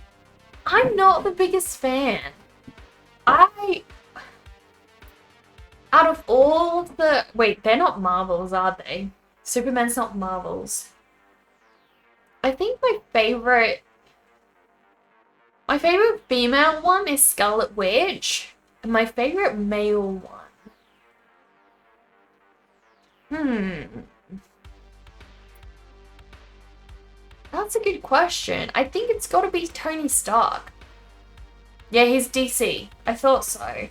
I'm not the biggest fan. Out of all of the... Wait, they're not Marvels, are they? Superman's not Marvels. I think my favorite female one is Scarlet Witch. And my favorite male one... That's a good question. I think it's got to be Tony Stark. Yeah, he's DC. I thought so.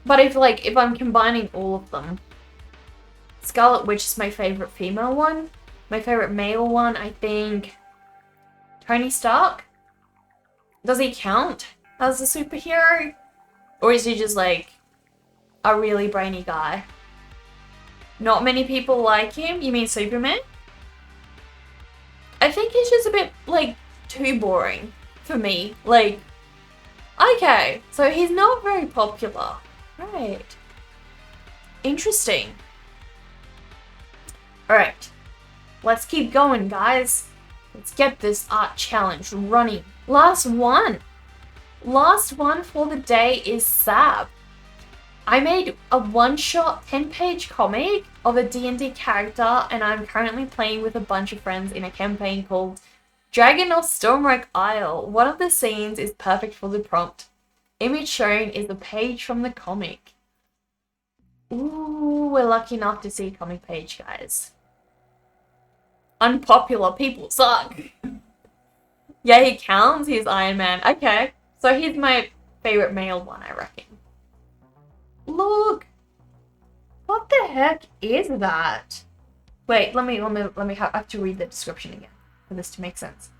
But if I'm combining all of them, Scarlet Witch is my favorite female one. My favorite male one, I think, Tony Stark. Does he count as a superhero? Or is he just like a really brainy guy? Not many people like him. You mean Superman? I think he's just a bit, like, too boring for me. Like, okay, so he's not very popular. Right. Interesting. Alright. Let's keep going, guys. Let's get this art challenge running. Last one. Last one for the day is Sab. I made a one-shot 10-page comic of a D&D character, and I'm currently playing with a bunch of friends in a campaign called Dragon of Stormwreck Isle. One of the scenes is perfect for the prompt. Image shown is a page from the comic. Ooh, we're lucky enough to see a comic page, guys. Unpopular people suck. Yeah, he counts. He's Iron Man. Okay, so he's my favorite male one, I reckon. Look! What the heck is that? Wait, let me I have to read the description again for this to make sense.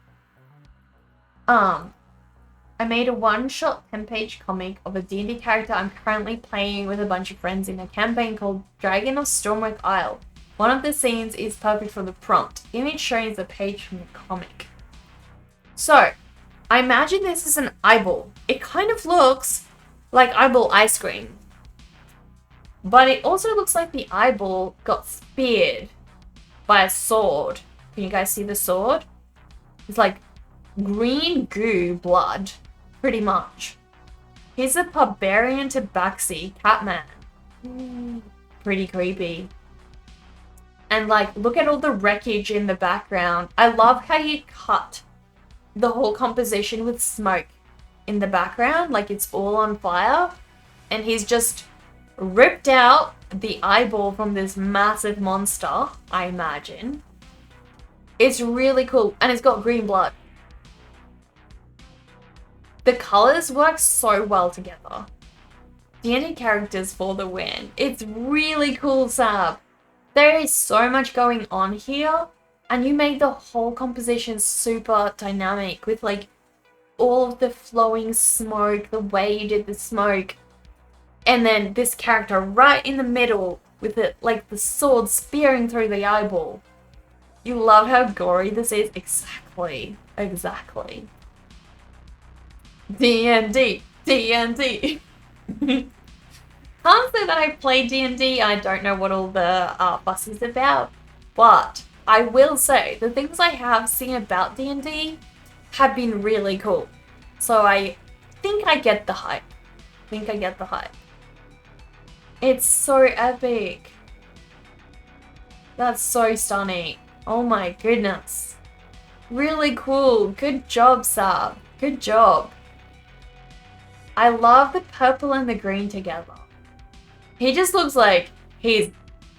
I made a one-shot 10-page comic of a D&D character I'm currently playing with a bunch of friends in a campaign called Dragon of Stormwreck Isle. One of the scenes is perfect for the prompt. Image shown is a page from the comic. So, I imagine this is an eyeball. It kind of looks like eyeball ice cream. But it also looks like the eyeball got speared by a sword. Can you guys see the sword? It's like green goo blood, pretty much. Here's a barbarian tabaxi, Catman. Pretty creepy. And like, look at all the wreckage in the background. I love how you cut the whole composition with smoke in the background. Like it's all on fire. And he's just ripped out the eyeball from this massive monster, I imagine. It's really cool. And it's got green blood. The colors work so well together. D&D characters for the win. It's really cool, Sab. There is so much going on here. And you made the whole composition super dynamic with like all of the flowing smoke, the way you did the smoke. And then this character right in the middle with it, like the sword spearing through the eyeball. You love how gory this is? Exactly. Exactly. D&D. D&D. Can't say that I play D&D. I don't know what all the fuss is about. But I will say the things I have seen about D&D have been really cool. So I think I get the hype. It's so epic. That's so stunning. Oh my goodness. Really cool. Good job, Sab. Good job. I love the purple and the green together. He just looks like he's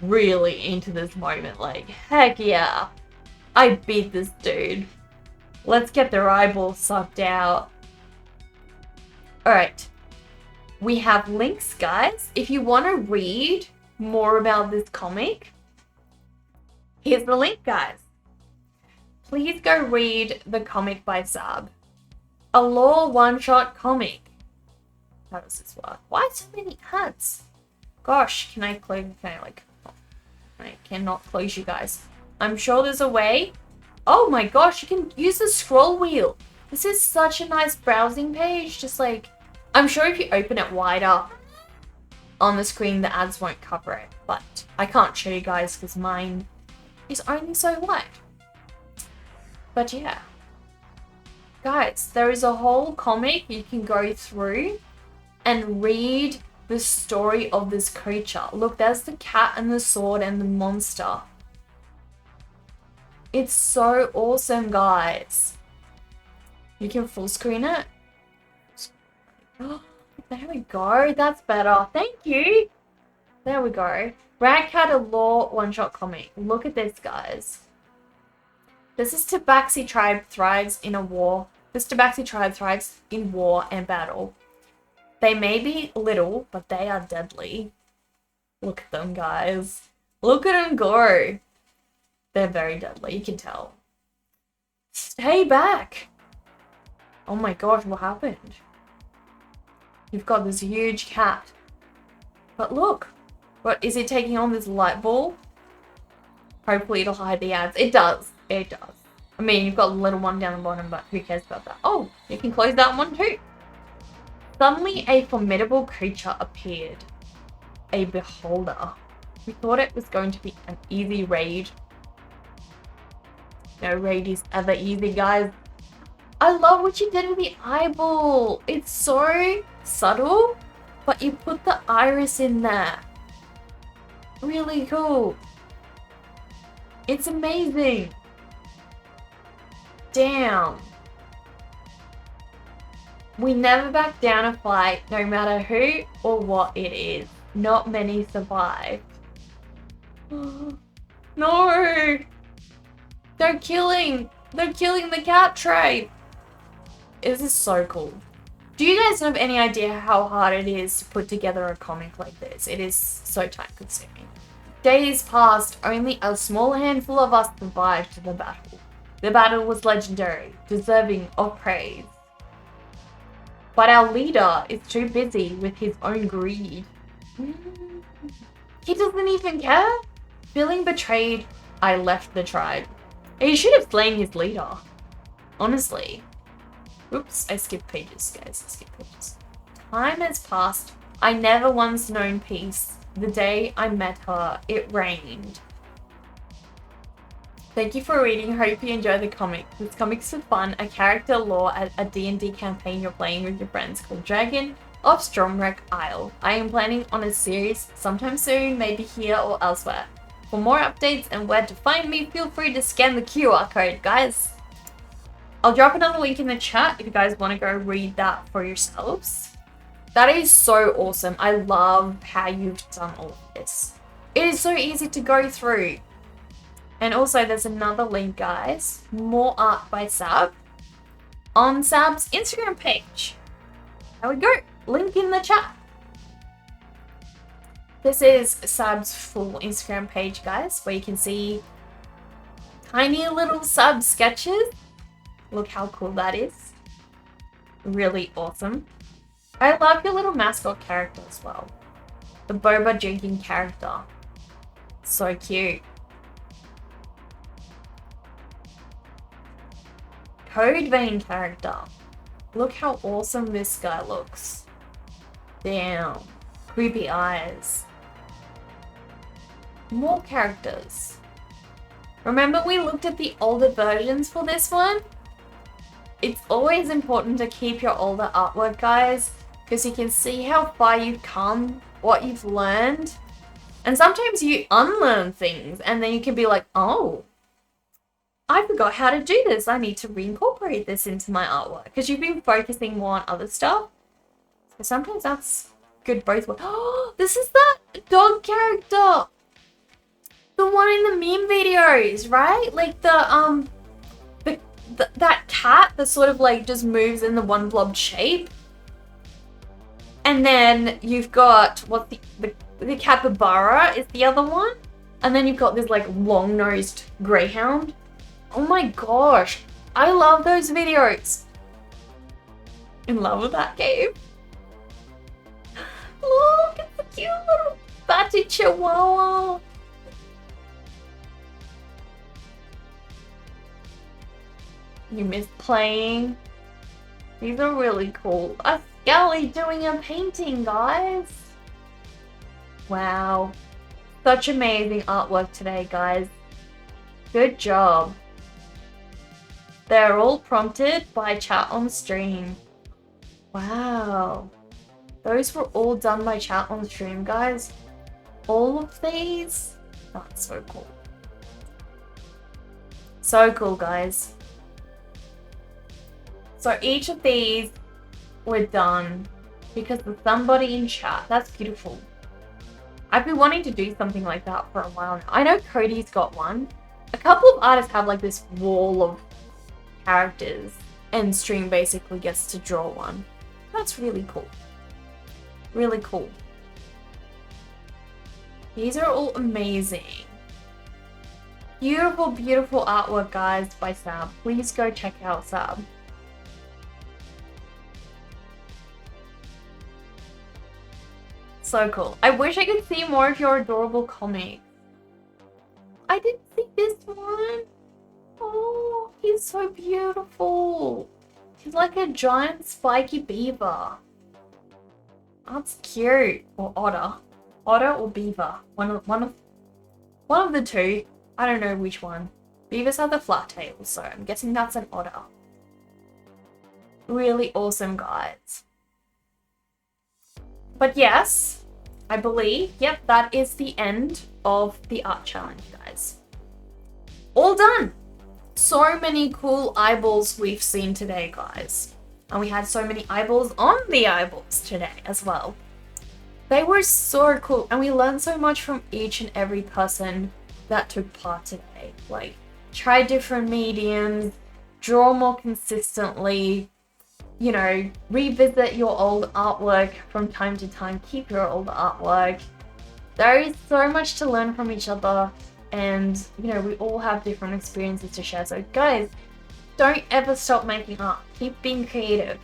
really into this moment. Like, heck yeah. I beat this dude. Let's get their eyeballs sucked out. Alright. We have links, guys. If you want to read more about this comic, here's the link, guys. Please go read the comic by Sab. A lore one-shot comic. How does this work? Why so many ads? Gosh, can I cannot close you guys. I'm sure there's a way. Oh my gosh, you can use the scroll wheel. This is such a nice browsing page. Just like, I'm sure if you open it wider on the screen, the ads won't cover it. But I can't show you guys because mine is only so wide. But yeah. Guys, there is a whole comic you can go through and read the story of this creature. Look, there's the cat and the sword and the monster. It's so awesome, guys. You can full screen it. Oh, there we go. That's better. Thank you. There we go. Rag Cat, a lore one-shot comic. Look at this, guys. This is Tabaxi tribe thrives in a war. This Tabaxi tribe thrives in war and battle. They may be little, but they are deadly. Look at them, guys. Look at them go. They're very deadly, you can tell. Stay back. Oh my gosh, what happened? You've got this huge cat. But look. What, is it taking on this light ball? Hopefully it'll hide the ads. It does. It does. I mean, you've got a little one down the bottom, but who cares about that? Oh, you can close that one too. Suddenly a formidable creature appeared. A beholder. We thought it was going to be an easy raid. No raid is ever easy, guys. I love what you did with the eyeball. It's so subtle, but you put the iris in there. Really cool. It's amazing. Damn. We never back down a fight, no matter who or what it is. Not many survive. No! They're killing the cat tribe. This is so cool. Do you guys have any idea how hard it is to put together a comic like this? It is so time consuming. Days passed, only a small handful of us survived the battle. The battle was legendary, deserving of praise. But our leader is too busy with his own greed. He doesn't even care. Feeling betrayed, I left the tribe. He should have slain his leader. Honestly. Oops, I skipped pages, guys. I skipped pages. Time has passed. I never once known peace. The day I met her, it rained. Thank you for reading. Hope you enjoy the comic. This comic's for fun, a character lore at a D&D campaign you're playing with your friends called Dragon of Stromwreck Isle. I am planning on a series sometime soon, maybe here or elsewhere. For more updates and where to find me, feel free to scan the QR code, guys. I'll drop another link in the chat if you guys want to go read that for yourselves. That is so awesome. I love how you've done all of this. It is so easy to go through. And also there's another link, guys. More art by Sab on Sab's Instagram page. There we go. Link in the chat. This is Sab's full Instagram page, guys, where you can see tiny little Sab sketches. Look how cool that is. Really awesome. I love your little mascot character as well. The boba drinking character. So cute. Code Vein character. Look how awesome this guy looks. Damn. Creepy eyes. More characters. Remember we looked at the older versions for this one? It's always important to keep your older artwork, guys, because you can see how far you've come, what you've learned. And sometimes you unlearn things and then you can be like, oh, I forgot how to do this. I need to reincorporate this into my artwork because you've been focusing more on other stuff. Sometimes that's good both ways. Oh, this is that dog character. The one in the meme videos, right? Like that cat that sort of like just moves in the one blob shape. And then you've got what the capybara is the other one. And then you've got this like long-nosed greyhound. Oh my gosh. I love those videos. In love with that game. Look, it's a cute little batty chihuahua. You miss playing. These are really cool. A Skelly doing a painting, guys. Wow. Such amazing artwork today, guys. Good job. They're all prompted by chat on stream. Wow. Those were all done by chat on stream, guys. All of these? That's so cool. So cool, guys. So each of these were done because of somebody in chat. That's beautiful. I've been wanting to do something like that for a while now. I know Cody's got one. A couple of artists have like this wall of characters and stream basically gets to draw one. That's really cool. Really cool. These are all amazing. Beautiful, beautiful artwork, guys, by Sab. Please go check out Sab. So cool. I wish I could see more of your adorable comics. I didn't see this one. Oh, he's so beautiful. He's like a giant spiky beaver. That's cute. Or otter. Otter or beaver. One of the two. I don't know which one. Beavers have the flat tails, so I'm guessing that's an otter. Really awesome, guys. But yes, I believe, yep, that is the end of the art challenge, guys. All done. So many cool eyeballs we've seen today, guys. And we had so many eyeballs on the eyeballs today as well. They were so cool, and we learned so much from each and every person that took part today. Like, try different mediums, draw more consistently, you know, revisit your old artwork from time to time, keep your old artwork. There is so much to learn from each other, and, you know, we all have different experiences to share. So guys, don't ever stop making art. Keep being creative.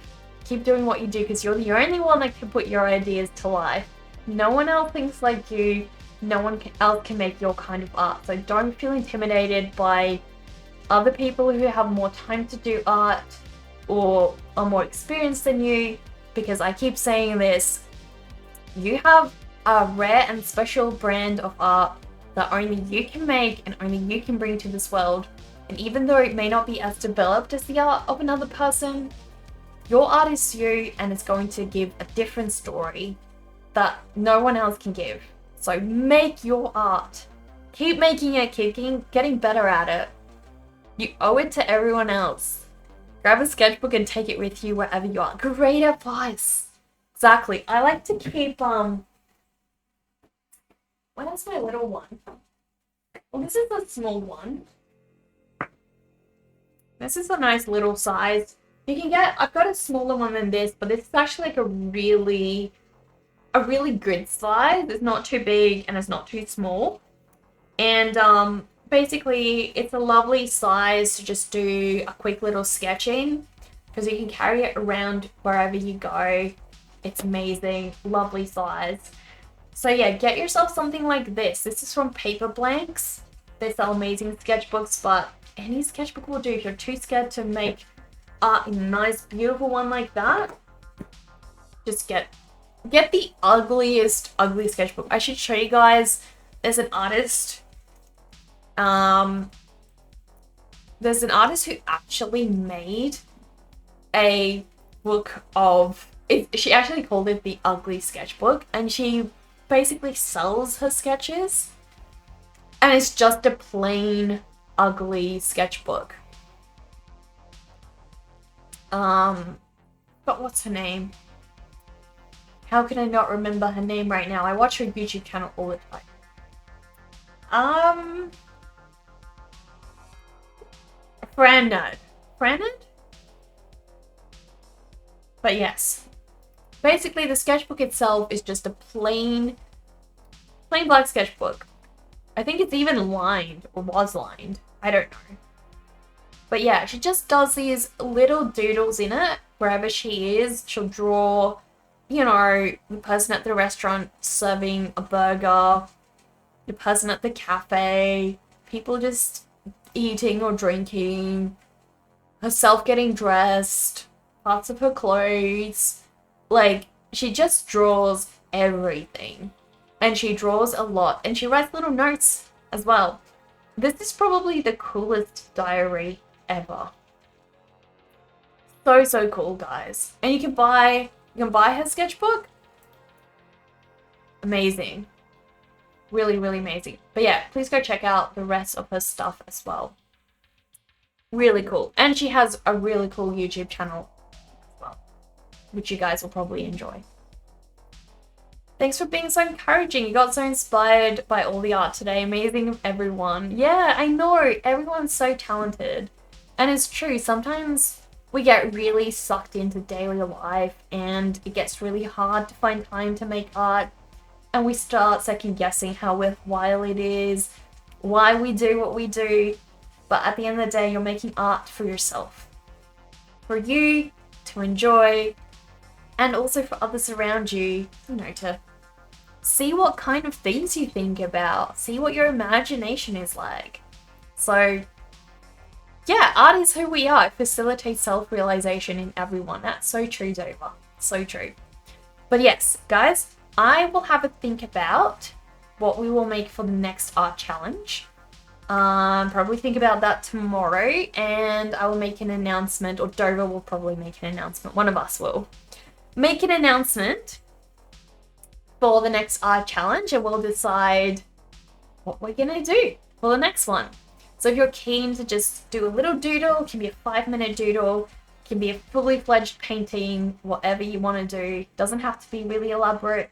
Keep doing what you do, because you're the only one that can put your ideas to life. No one else thinks like you. No one else can make your kind of art. So don't feel intimidated by other people who have more time to do art or are more experienced than you, because I keep saying this, you have a rare and special brand of art that only you can make and only you can bring to this world. And even though it may not be as developed as the art of another person, your art is you, and it's going to give a different story that no one else can give. So make your art. Keep making it, keep getting better at it. You owe it to everyone else. Grab a sketchbook and take it with you wherever you are. Great advice. Exactly. I like to keep, where's my little one? Well, this is a small one. This is a nice little size. You can get, I've got a smaller one than this, but this is actually like a really good size. It's not too big and it's not too small. And basically it's a lovely size to just do a quick little sketching, because you can carry it around wherever you go. It's amazing, lovely size. So yeah, get yourself something like this. This is from Paper Blanks. They sell amazing sketchbooks, but any sketchbook will do. If you're too scared to make art in a nice, beautiful one like that, just get the ugly sketchbook. I should show you guys. There's an artist. There's an artist who actually made a book of it. She actually called it the Ugly Sketchbook, and she basically sells her sketches, and it's just a plain ugly sketchbook. But what's her name? How can I not remember her name right now? I watch her YouTube channel all the time. Franad. Franad? But yes. Basically, the sketchbook itself is just a plain black sketchbook. I think it's even lined, or was lined. I don't know. But yeah, she just does these little doodles in it. Wherever she is, she'll draw, you know, the person at the restaurant serving a burger, the person at the cafe, people just eating or drinking, herself getting dressed, parts of her clothes. Like, she just draws everything. And she draws a lot. And she writes little notes as well. This is probably the coolest diary ever. So cool, guys. And you can buy her sketchbook. Amazing. Really amazing. But yeah, please go check out the rest of her stuff as well. Really cool. And she has a really cool YouTube channel as well, which you guys will probably enjoy. Thanks for being so encouraging. You got so inspired by all the art today. Amazing, everyone. Yeah, I know. Everyone's so talented. And it's true. Sometimes we get really sucked into daily life and it gets really hard to find time to make art. And we start second guessing how worthwhile it is, why we do what we do. But at the end of the day, you're making art for yourself. For you to enjoy, and also for others around you, you know, to see what kind of things you think about, see what your imagination is like. So, yeah, art is who we are. It facilitates self-realization in everyone. That's so true, Dover. So true. But yes, guys, I will have a think about what we will make for the next art challenge. Probably think about that tomorrow, and I will make an announcement, or Dover will probably make an announcement. One of us will make an announcement for the next art challenge, and we'll decide what we're gonna do for the next one. So if you're keen to just do a little doodle, it can be a 5-minute doodle, it can be a fully fledged painting, whatever you want to do. It doesn't have to be really elaborate.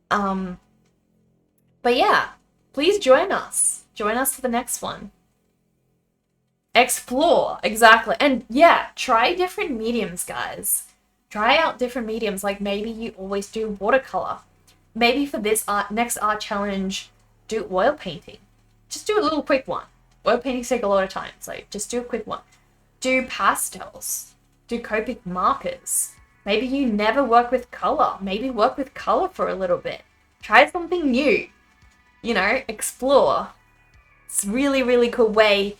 But yeah, please join us. Join us for the next one. Explore, exactly. And yeah, try different mediums, guys. Try out different mediums, like maybe you always do watercolor. Maybe for this next art challenge, do oil painting. Just do a little quick one. Oil paintings take a lot of time, so just do a quick one. Do pastels. Do Copic markers. Maybe you never work with color. Maybe work with color for a little bit. Try something new. You know, explore. It's a really cool way,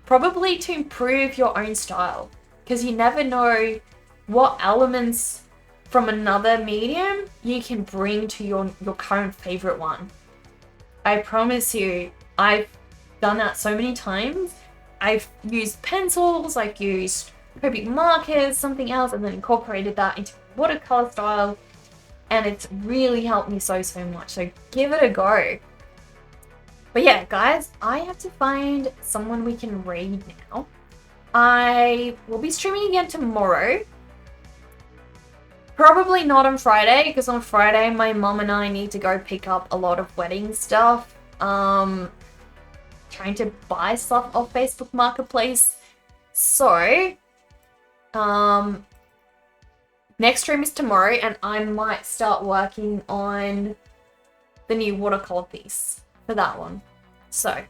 probably to improve your own style, because you never know what elements from another medium you can bring to your current favorite one. I promise you, I've done that so many times. I've used pencils, I've used Copic markers, something else, and then incorporated that into watercolor style, and it's really helped me so much. So give it a go. But yeah, guys, I have to find someone we can raid now. I will be streaming again tomorrow. Probably not on Friday, because on Friday my mom and I need to go pick up a lot of wedding stuff. Trying to buy stuff off Facebook Marketplace. So, next stream is tomorrow, and I might start working on the new watercolor piece for that one. So,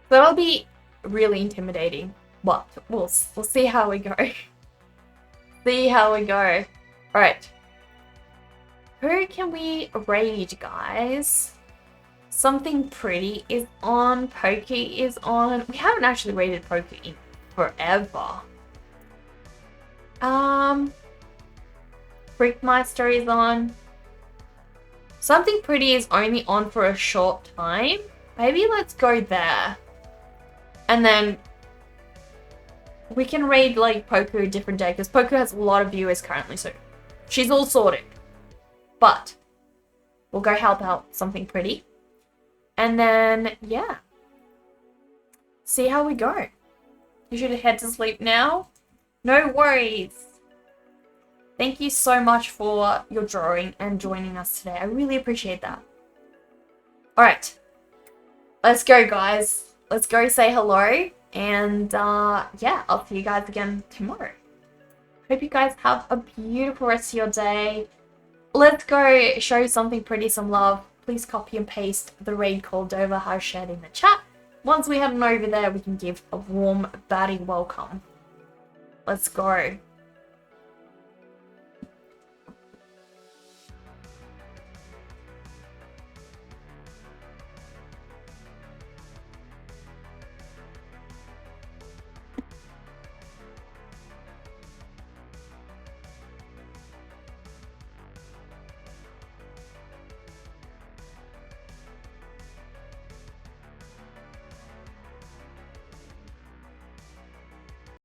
that'll be really intimidating, but we'll see how we go. See how we go. All right. Who can we raid, guys? Something Pretty is on. Pokey is on. We haven't actually raided Pokey in forever. Freakmeister is on. Something Pretty is only on for a short time. Maybe let's go there. And then we can raid like Poku a different day, because Poku has a lot of viewers currently, so she's all sorted. But we'll go help out Something Pretty. And then, yeah. See how we go. You should head to sleep now. No worries. Thank you so much for your drawing and joining us today. I really appreciate that. Alright. Let's go, guys. Let's go say hello. And yeah, I'll see you guys again tomorrow. Hope you guys have a beautiful rest of your day. Let's go show something pretty some love. Please copy and paste the raid called Dover has shared in the chat. Once we head on over there, we can give a warm batty welcome. Let's go.